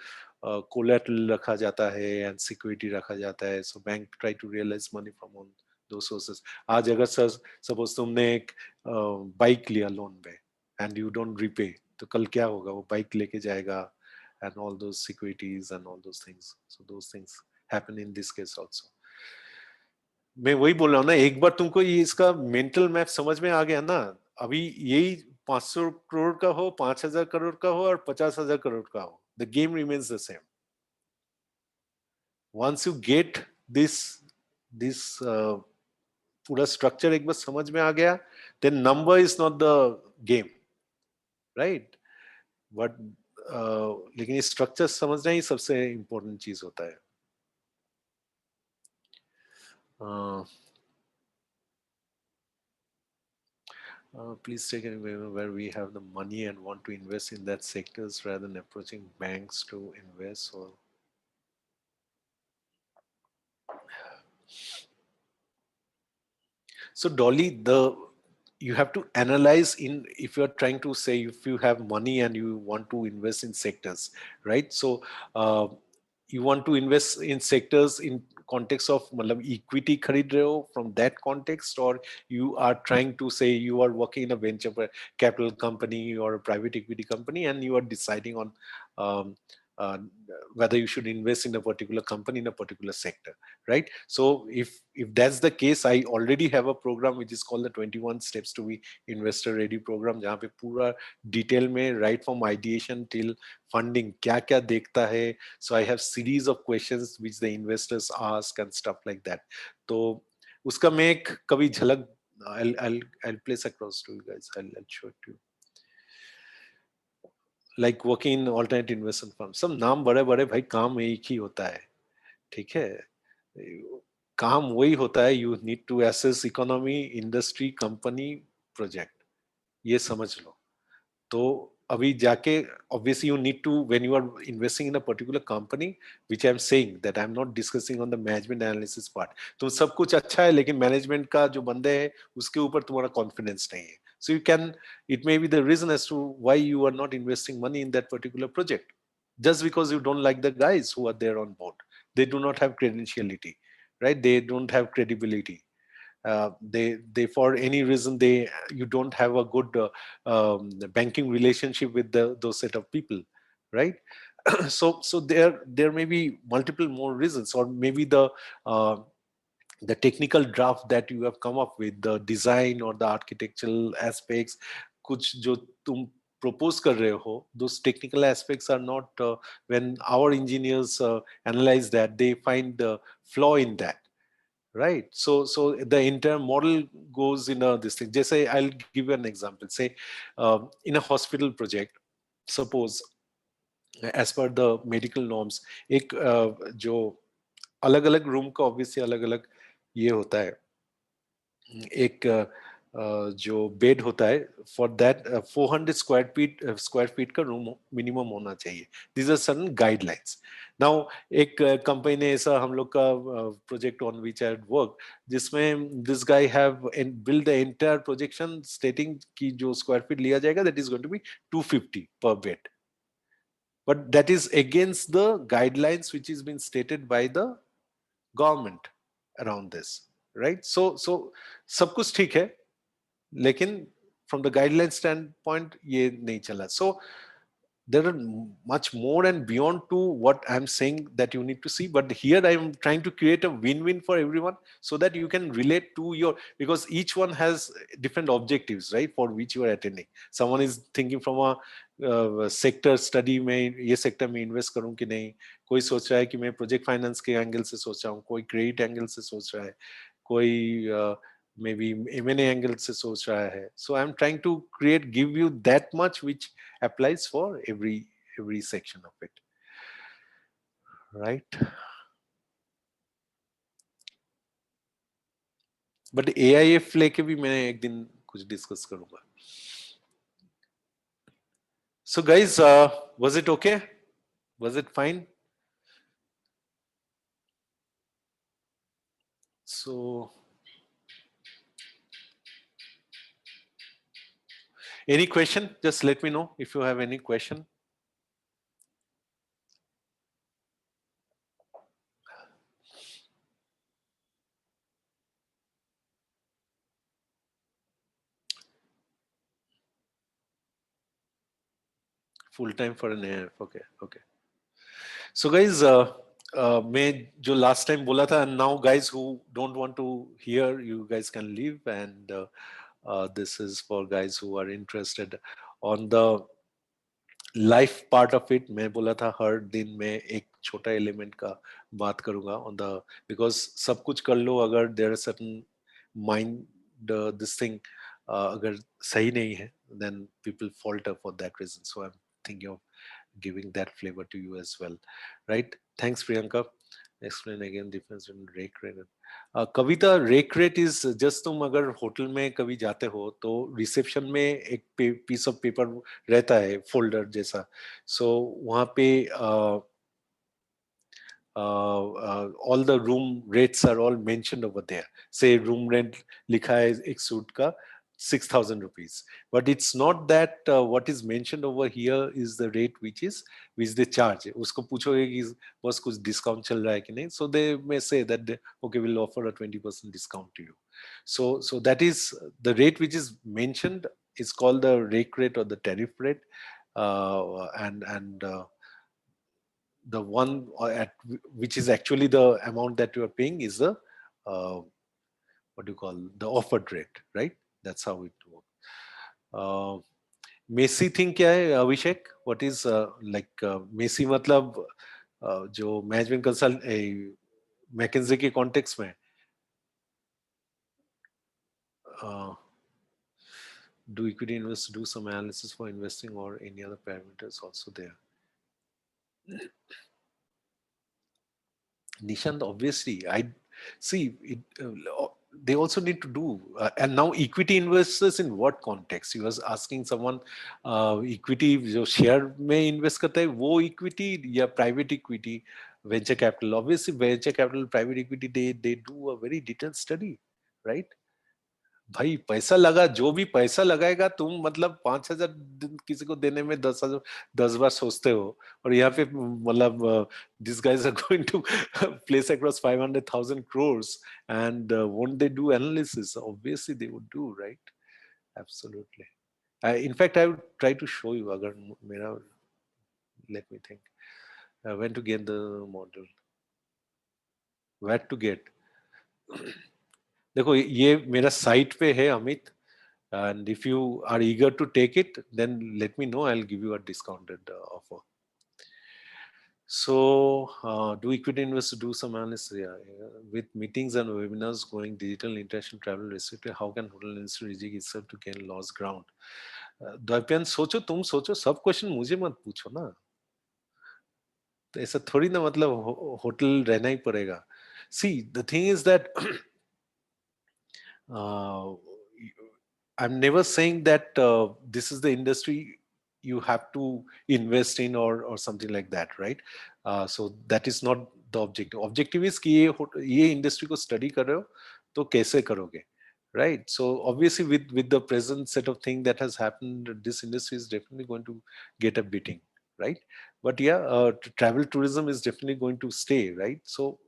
कोलेटरल रखा जाता है एंड सिक्योरिटी रखा जाता है. So bank try to realise money from on दो सोर्सेस. आज अगर सर सपोज तुमने एक बाइक लिया लोन पे एंड यू डोंट रिपे, तो कल क्या होगा? वो बाइक लेके जाएगा and all those securities and all those things. So those things happen in this case also. मैं वही बोल रहा हूँ ना, एक बार तुमको ये इसका मेंटल मैप समझ में आ गया ना, अभी यही 500 करोड़ का हो, 5,000 करोड़ का हो और 50,000 करोड़ का हो, the game remains the same. Once you get this this पूरा स्ट्रक्चर एक बार समझ में आ गया, then number is not the game, right? But लेकिन स्ट्रक्चर समझना ही सबसे इंपॉर्टेंट चीज होता है. Please take it where we have the money and want to invest in that sectors rather than approaching banks to invest. Or so Dolly, the you have to analyze in, if you're trying to say if you have money and you want to invest in sectors, right? So uh, you want to invest in sectors in context of मतलब equity खरीद रहे हो from that context, or you are trying to say you are working in a venture capital company or a private equity company and you are deciding on um, uh, whether you should invest in a particular company in a particular sector, right? So if that's the case, I already have a program which is called the 21 steps to be investor ready program, जहाँ पे पूरा detail में right from ideation till funding क्या क्या देखता है. So I have series of questions which the investors ask and stuff like that. तो उसका मैं एक कभी झलक I'll place across to you guys. I'll show it to you. Like working in alternate investment firms. सब नाम बड़े बड़े भाई, काम एक ही होता है, ठीक है? काम वही होता है. You need to assess economy, industry, company, project. ये समझ लो. तो अभी जाके obviously you need to, when you are investing in a particular company, which I am saying that I am not discussing on the management analysis part. तो सब कुछ अच्छा है लेकिन मैनेजमेंट का जो बंदे हैं उसके ऊपर तुम्हारा कॉन्फिडेंस नहीं है. So you can, it may be the reason as to why you are not investing money in that particular project, just because you don't like the guys who are there on board. They do not have credentiality, right? They don't have credibility. They for any reason, they you don't have a good banking relationship with those set of people, right? So there may be multiple more reasons, or maybe uh, the technical draft that you have come up with, the design or the architectural aspects, कुछ जो तुम propose कर रहे हो, those technical aspects are not, when our engineers analyze that, they find the flaw in that, right? So the entire model goes in a this thing. Just say, I'll give you an example. Say in a hospital project, suppose as per the medical norms, एक जो अलग अलग room का obviously अलग अलग ये होता है. एक जो बेड होता है फॉर दैट 400 स्क्वायर फीट का रूम मिनिमम होना चाहिए. These are certain guidelines. Now एक कंपनी ने ऐसा हम लोग का project on which I work, जिसमें this guy have build the entire projection stating कि जो स्क्वायर फीट लिया जाएगा that is going to be 250 per bed, but that is against the guidelines which is been stated by the government around this, right? So सब कुछ ठीक है, लेकिन from the guideline standpoint ये नहीं चला. So there are much more and beyond to what I'm saying that you need to see, but here I'm trying to create a win-win for everyone so that you can relate to your, because each one has different objectives, right, for which you are attending. Someone is thinking from a sector study में, ये sector में invest करूं कि नहीं. कोई सोच रहा है कि मैं प्रोजेक्ट फाइनेंस के एंगल से सोच रहा हूँ, कोई क्रेडिट एंगल से सोच रहा है, कोई मे बी M&A एंगल से सोच रहा है. So I am trying to create give you that much which applies for every section of it, right? But AIF लेके भी मैं एक दिन कुछ डिस्कस करूंगा. So guys, was it okay? Was it fine? So any question, just let me know if you have any question. Full time for an AIF. Okay, okay. So guys, मैं जो last time बोला था, and now guys who don't want to hear, you guys can leave, and this is for guys who are interested on the life part of it. मैं बोला था हर दिन मैं एक छोटा एलिमेंट का बात करूंगा ऑन द, बिकॉज सब कुछ कर लो अगर there are certain mind this thing अगर सही नहीं है, then people falter for that reason. So I am thinking of giving that flavor to you as well, right? Thanks Priyanka. Explain again difference in rake rate and Kavita. Rake rate is just, तुम अगर hotel में कभी जाते हो तो reception में एक piece of paper रहता है, फोल्डर जैसा. सो वहाँ पे all the room rates are all mentioned over there. Say room rent लिखा है एक सूट का 6,000 rupees, but it's not that what is mentioned over here is the rate which they charge. उसको पूछोगे कि बस कुछ discount चल रहा है कि नहीं, so they may say that okay, we'll offer a 20% discount to you. So that is the rate which is mentioned is called the rake rate or the tariff rate, and the one at which is actually the amount that you are paying is the uh, what do you call the offered rate, right? That's how it works. Messy thing क्या है Abhishek? What is like messy मतलब जो management consult McKinsey के context में do equity investors do some analysis for investing or any other parameters also there? Nishant, obviously, I see it. They also need to do, and now equity investors in what context? You was asking someone, equity जो share में invest करता है वो equity या private equity, venture capital. Obviously, venture capital, private equity, they do a very detailed study, right? भाई पैसा लगा, जो भी पैसा लगाएगा तुम, मतलब 5,000 किसी को देने में 10,000 10 बार सोचते हो, और यहाँ पे मतलब this guys are going to place across 500,000 crores and won't they do analysis? Obviously they would do, right? Absolutely. In fact I would try to show you अगर मेरा, let me think, when to get the model, where to get. देखो ये मेरा site पे है Amit, and if you are eager to take it, then let me know, I'll give you a discounted offer. So do equity investors do some analysis? Yeah, yeah. With meetings and webinars going digital, international travel restricted, how can hotel industry rejig itself to gain lost ground? Dvaipayan सोचो, तुम सोचो, सब question मुझे मत पूछो ना. तो ऐसा थोड़ी ना मतलब होटल रहना ही पड़ेगा. See, the thing is that I'm never saying that this is the industry you have to invest in or something like that, right? So that is not the objective. Objective is कि ये industry को study कर रहे हो तो कैसे करोगे, right? So obviously with the present set of thing that has happened, this industry is definitely going to get a beating, right? But yeah, travel tourism is definitely going to stay, right? So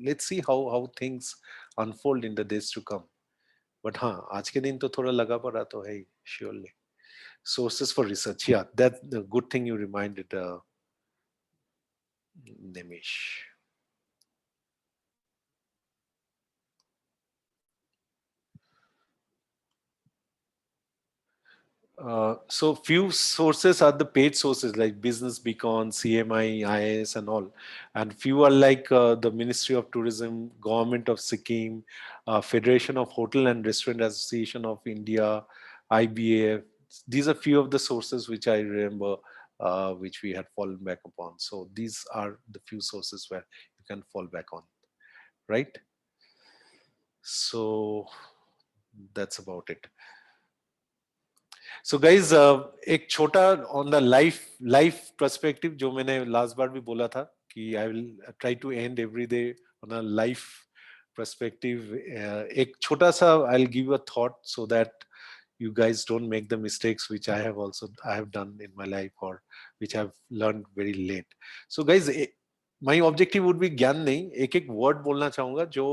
let's see how things unfold in the days to come. But हाँ आज के दिन तो थोड़ा लगा पड़ा तो है surely sources for research. Yeah, that's the good thing you reminded, Nimish. So few sources are the paid sources like Business Beacon, CMI, IIS, and all, and few are like the Ministry of Tourism, Government of Sikkim, Federation of Hotel and Restaurant Association of India, IBAF. These are few of the sources which I remember, which we had fallen back upon. So these are the few sources where you can fall back on, right? So that's about it. So guys एक छोटा on the life perspective जो मैंने last बार भी बोला था कि I will try to end every day on a life perspective एक छोटा सा I will give a thought so that you guys don't make the mistakes which I have done in my life or which I've learned very late. So guys, my objective would be ज्ञान नहीं एक एक word बोलना चाहूंगा जो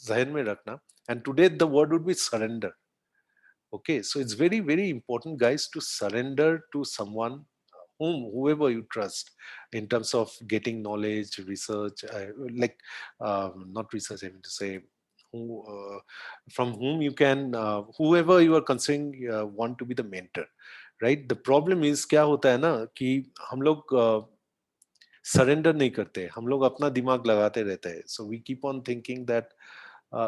जहन में रखना, and today the word would be surrender. Okay, so it's very, very important, guys, to surrender to someone, whoever you trust, in terms of getting knowledge, research, like not research, I mean to say, who, from whom you can, whoever you are considering want to be the mentor, right? The problem is क्या होता है ना कि हम लोग surrender नहीं करते, हम लोग अपना दिमाग लगाते रहते हैं. So we keep on thinking that,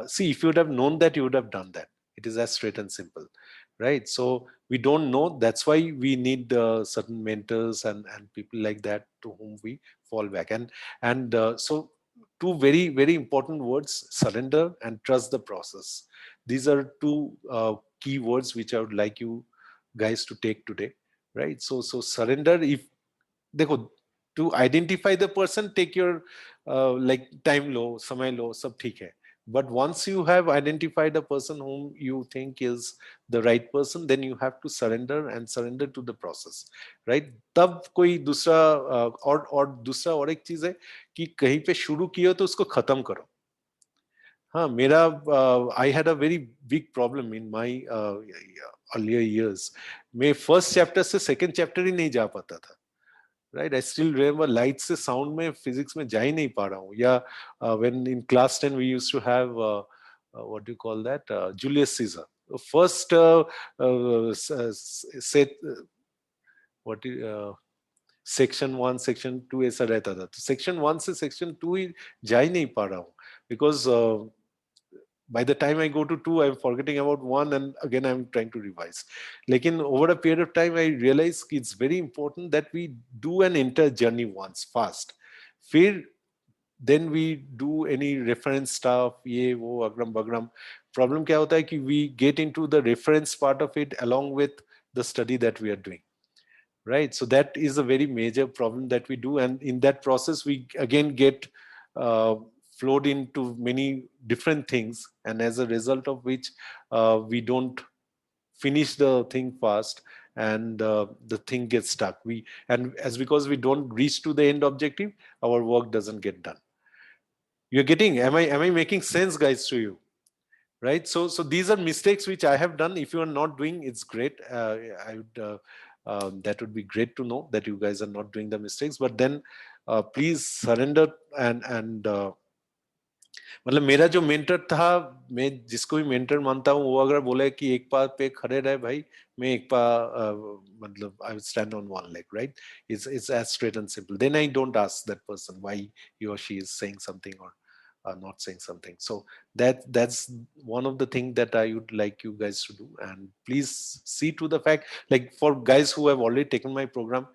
see, if you would have known that, you would have done that. It is as straight and simple, right? So we don't know. That's why we need certain mentors and people like that to whom we fall back. So two very, very important words: surrender and trust the process. These are two key words which I would like you guys to take today, right? So surrender. If देखो, to identify the person, take your like time लो, समय लो, सब ठीक है. But once you have identified a person whom you think is the right person, then you have to surrender to the process, right? तब कोई दूसरा और दूसरा और एक चीज है कि कहीं पे शुरू किया तो उसको खत्म करो. हाँ, मेरा I had a very big problem in my earlier years. मैं फर्स्ट चैप्टर से सेकंड चैप्टर ही नहीं जा पाता था. Right, I still remember light से साउंड में फिजिक्स में जा ही नहीं पा रहा हूँ. या when in class 10 we used to have what do you call that, Julius Caesar first set, what section 1 section 2 ऐसा रहता था. तो सेक्शन 1 से सेक्शन 2 ही जा ही नहीं पा रहा हूँ because by the time I go to 2, I'm forgetting about 1 and again I'm trying to revise. Lekin over a period of time, I realize it's very important that we do an entire journey once fast. Fear, then we do any reference stuff, ye, wo, agram, bagram. Problem kya hota hai ki we get into the reference part of it along with the study that we are doing. Right, so that is a very major problem that we do, and in that process we again get uh, flowed into many different things, and as a result of which we don't finish the thing fast, and the thing gets stuck. We and as because we don't reach to the end objective, our work doesn't get done. You're getting, am I making sense, guys, to you? Right, so these are mistakes which I have done. If you are not doing, it's great. I would that would be great to know that you guys are not doing the mistakes, but then please surrender. And मतलब मेरा जो mentor था, मैं जिसको भी mentor मानता हूँ, वो अगर बोले कि एक पाँव पे खड़े रहे भाई, मैं एक पाँव मतलब I will stand on one leg, right? It's as straight and simple. Then I don't ask that person why he or she is saying something or not saying something. So that's one of the things that I would like you guys to do. And please see to the fact, like for guys who have already taken my program,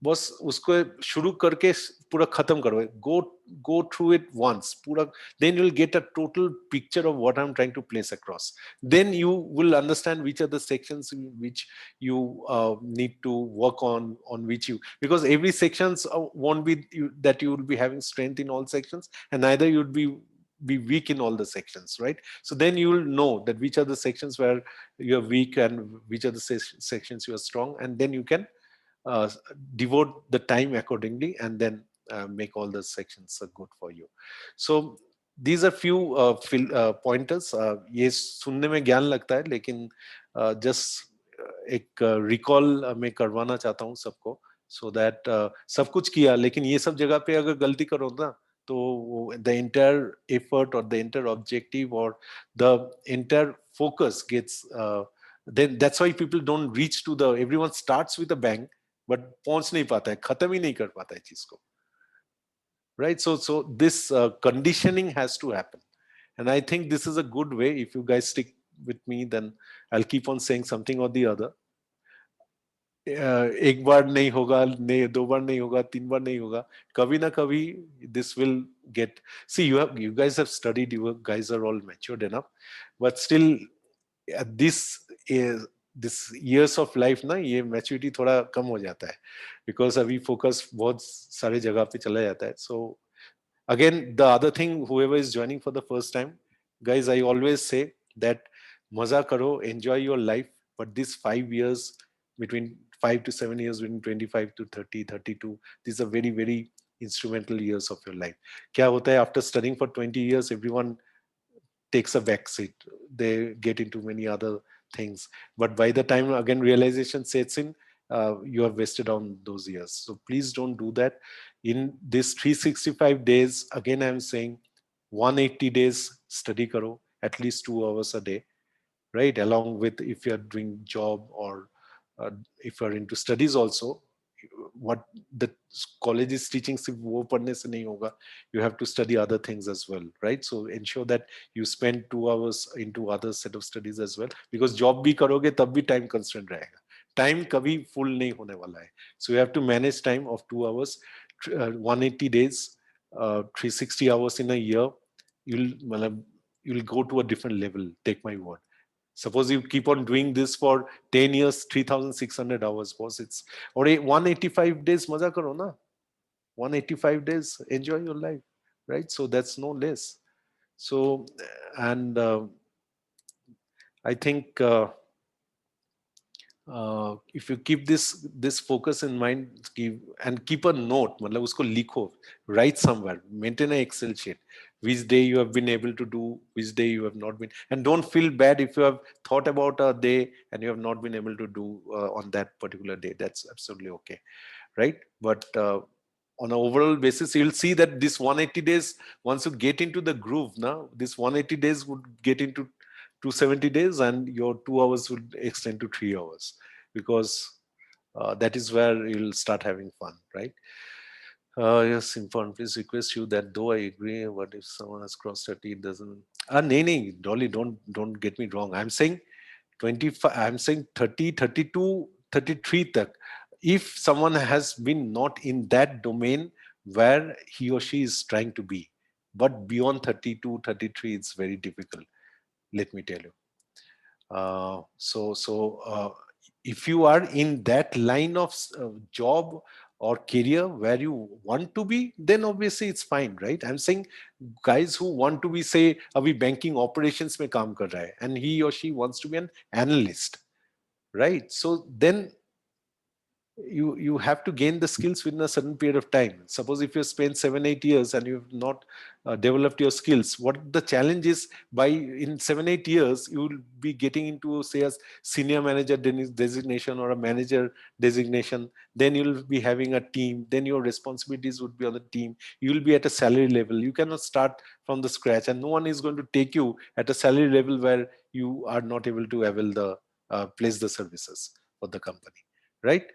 बस उसको शुरू करके पूरा खत्म करो. Go through it once पूरा. Then you'll get a total picture of what I'm trying to place across. Then you will understand which are the sections in which you need to work on which you, because every sections won't be that you will be having strength in all sections, and neither you'd be weak in all the sections, right? So then you will know that which are the sections where you're weak and which are the sections you are strong, and then you can uh, devote the time accordingly, and then make all the sections good for you. So these are few pointers. ये सुनने में ज्ञान लगता है, लेकिन just एक recall मैं करवाना चाहता हूँ सबको, सो दैट सब कुछ किया, लेकिन ये सब जगह पे अगर गलती करो ना, तो the entire effort or the entire objective or the entire focus gets then that's why people don't reach to the, everyone starts with a bang but पहुंच नहीं पाता है, खत्म ही नहीं कर पाता है चीज को, right? So this conditioning has to happen, and I think this is a good way. If you guys stick with me, then I'll keep on saying something or the other. एक बार नहीं होगा, नहीं दो बार नहीं होगा, तीन बार नहीं होगा, कभी ना कभी this will get. See, you guys have studied, you guys are all matured enough, but still this is this years of life ना, ये मैच्योरिटी थोड़ा कम हो जाता है, बिकॉज अभी फोकस बहुत सारे जगह पे चला जाता है. सो again, the other thing, whoever is joining for the first time, guys, I always say that maza karo, enjoy your life, but these 5 years, between 5 to 7 years, between 25 to 30, 32, these are very, very instrumental years of your life. क्या होता है, after studying for 20 years, everyone takes a back seat. They get into many other things. But by the time again realization sets in, you have wasted on those years. So please don't do that. In this 365 days, again I'm saying 180 days study karo, at least 2 hours a day, right? Along with if you're doing job or if you're into studies also, what the college is teaching सिर्फ वो पढ़ने से नहीं होगा, you have to study other things as well, right? So ensure that you spend 2 hours into other set of studies as well, because job भी करोगे तब भी time constraint रहेगा, time कभी full नहीं होने वाला है. So you have to manage time of 2 hours, 180 days, 360 hours in a year. you'll मतलब, you'll go to a different level, take my word. Suppose you keep on doing this for 10 years, 3,600 hours, boss. It's or 185 days, maza karo na. 185 days, enjoy your life, right? So that's no less. So, and I think if you keep this focus in mind, and keep a note, मतलब उसको लिखो, write somewhere, maintain an Excel sheet, which day you have been able to do, which day you have not been, and don't feel bad if you have thought about a day and you have not been able to do on that particular day. That's absolutely okay, right? But on an overall basis, you'll see that this 180 days, once you get into the groove, now this 180 days would get into 270 days, and your 2 hours would extend to 3 hours, because that is where you'll start having fun, right? Yes, inform. Please request you that though I agree, but if someone has crossed 30, it doesn't. Nee, Dolly, don't get me wrong. I'm saying 25. I'm saying 30, 32, 33 tak. If someone has been not in that domain where he or she is trying to be, but beyond 32, 33, it's very difficult. Let me tell you. If you are in that line of job or career where you want to be, then obviously it's fine, right? I'm saying guys who want to be, say abhi banking operations mein kaam kar raha hai, and he or she wants to be an analyst, right? So then you have to gain the skills within a certain period of time. Suppose if you spend 7 8 years and you have not developed your skills, what the challenge is, by in 7 8 years you will be getting into, say, a senior manager designation or a manager designation. Then you will be having a team, then your responsibilities would be on the team, you will be at a salary level. You cannot start from the scratch, and no one is going to take you at a salary level where you are not able to avail the place the services for the company, right?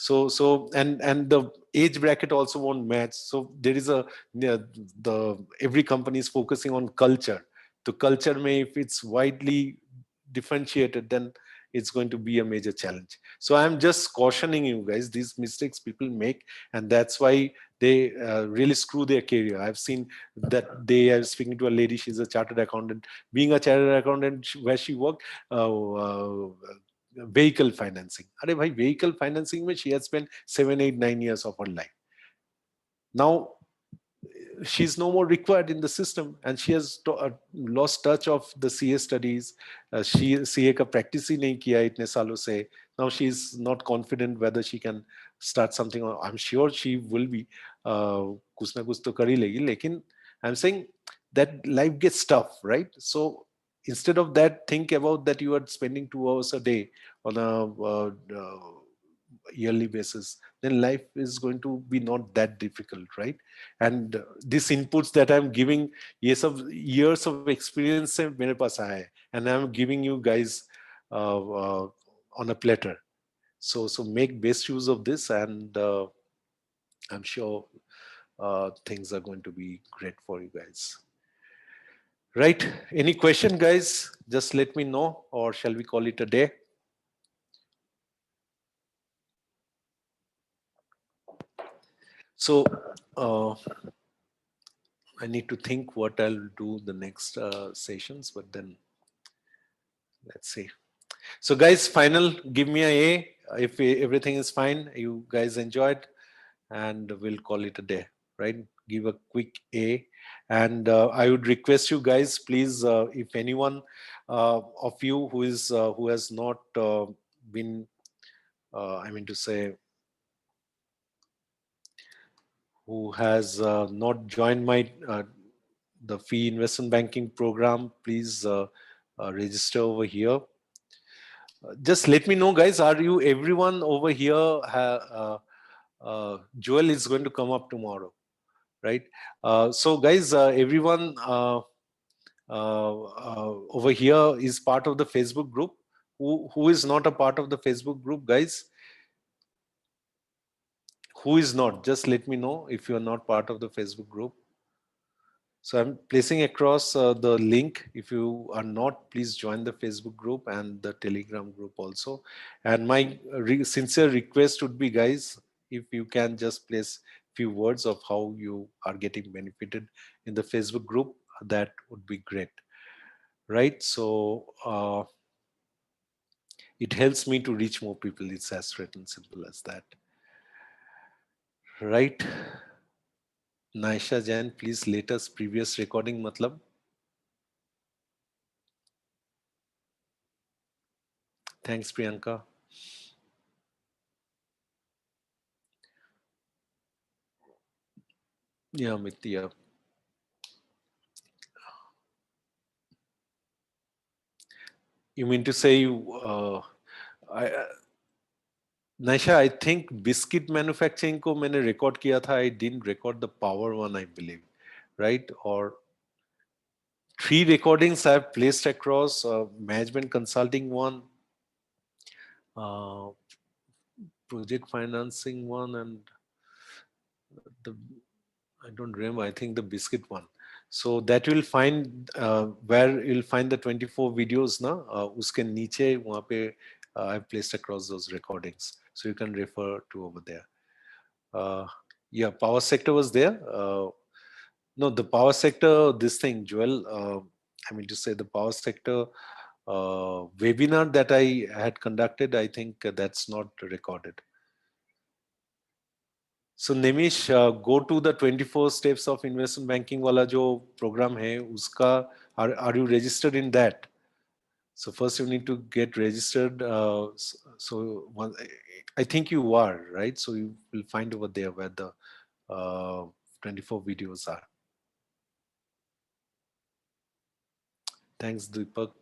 And the age bracket also won't match. So there is a, yeah, the every company is focusing on culture. The culture may, if it's widely differentiated, then it's going to be a major challenge. So I'm just cautioning you guys, these mistakes people make, and that's why they really screw their career. I've seen that they are speaking to a lady, she's a chartered accountant. Being a chartered accountant, where she worked, vehicle financing. Are bhai, vehicle financing mein she has spent 7, 8, 9 years of her life. Now she's no more required in the system, and she has lost touch of the CA studies. She CA का practice ही नहीं किया इतने सालों से. Now she's not confident whether she can start something. I'm sure she will be कुछ ना कुछ तो कर ही लेगी, लेकिन I'm saying that life gets tough, right? So instead of that, think about that you are spending 2 hours a day on a yearly basis, then life is going to be not that difficult, right? And these inputs that I'm giving, years of experience से मेरे पास आया है, and I'm giving you guys on a platter. So make best use of this, and I'm sure things are going to be great for you guys. Right? Any question, guys? Just let me know, or shall we call it a day? So I need to think what I'll do the next sessions, but then let's see. So guys, final, give me a A if everything is fine. You guys enjoyed, and we'll call it a day, right? Give a quick A, and I would request you guys, please, if anyone of you who has not been, I mean to say, who has not joined my the fee investment banking program, please register over here. Just let me know, guys. Are you everyone over here? Joel is going to come up tomorrow, right? So, guys, everyone over here is part of the Facebook group. Who is not a part of the Facebook group, guys? Who is not? Just let me know if you are not part of the Facebook group. So I'm placing across the link. If you are not, please join the Facebook group and the Telegram group also. And my sincere request would be, guys, if you can just place few words of how you are getting benefited in the Facebook group, that would be great. Right? So it helps me to reach more people. It's as straight and simple as that. Right? Naisha Jain, please let us previous recording matlab. Thanks, Priyanka. Yeah, Mitya. You mean to say Naisha, I think biscuit manufacturing को मैंने record किया था. I didn't record the power one, I believe, right? Or 3 recordings I have placed across. Management consulting one, uh, project financing one, and the I don't remember. I think the biscuit one. So that you'll find where you'll find the 24 videos na uske niche वहाँ पे I've placed across those recordings, so you can refer to over there. Yeah, power sector was there. No, the power sector, this thing, Joel, I mean to say the power sector webinar that I had conducted, I think that's not recorded. So Nimish, go to the 24 steps of investment banking wala jo program hai, uska, are you registered in that? So first you need to get registered. So one, I think you are, right? So you will find over there where the 24 videos are. Thanks, Deepak.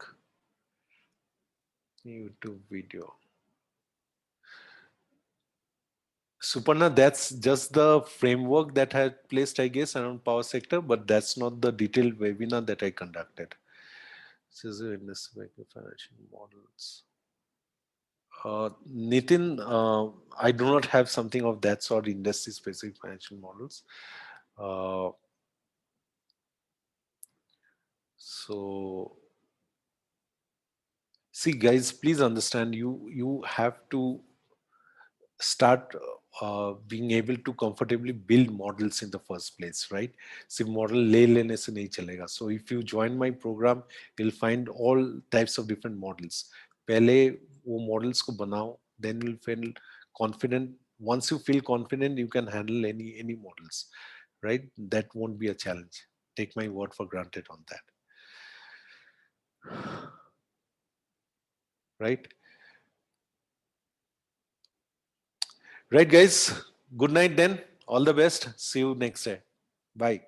YouTube video. Suparna, that's just the framework that I had placed, I guess, around power sector, but that's not the detailed webinar that I conducted. This is investment financial models. Nitin, I do not have something of that sort, industry specific financial models. So See, guys, please understand, you have to start being able to comfortably build models in the first place, right? सिर्फ model ले लेने से नहीं चलेगा. So if you join my program, you'll find all types of different models. पहले वो models को बनाओ, then you'll feel confident. Once you feel confident, you can handle any models, right? That won't be a challenge. Take my word for granted on that, right? Right, guys. Good night then. All the best. See you next day. Bye.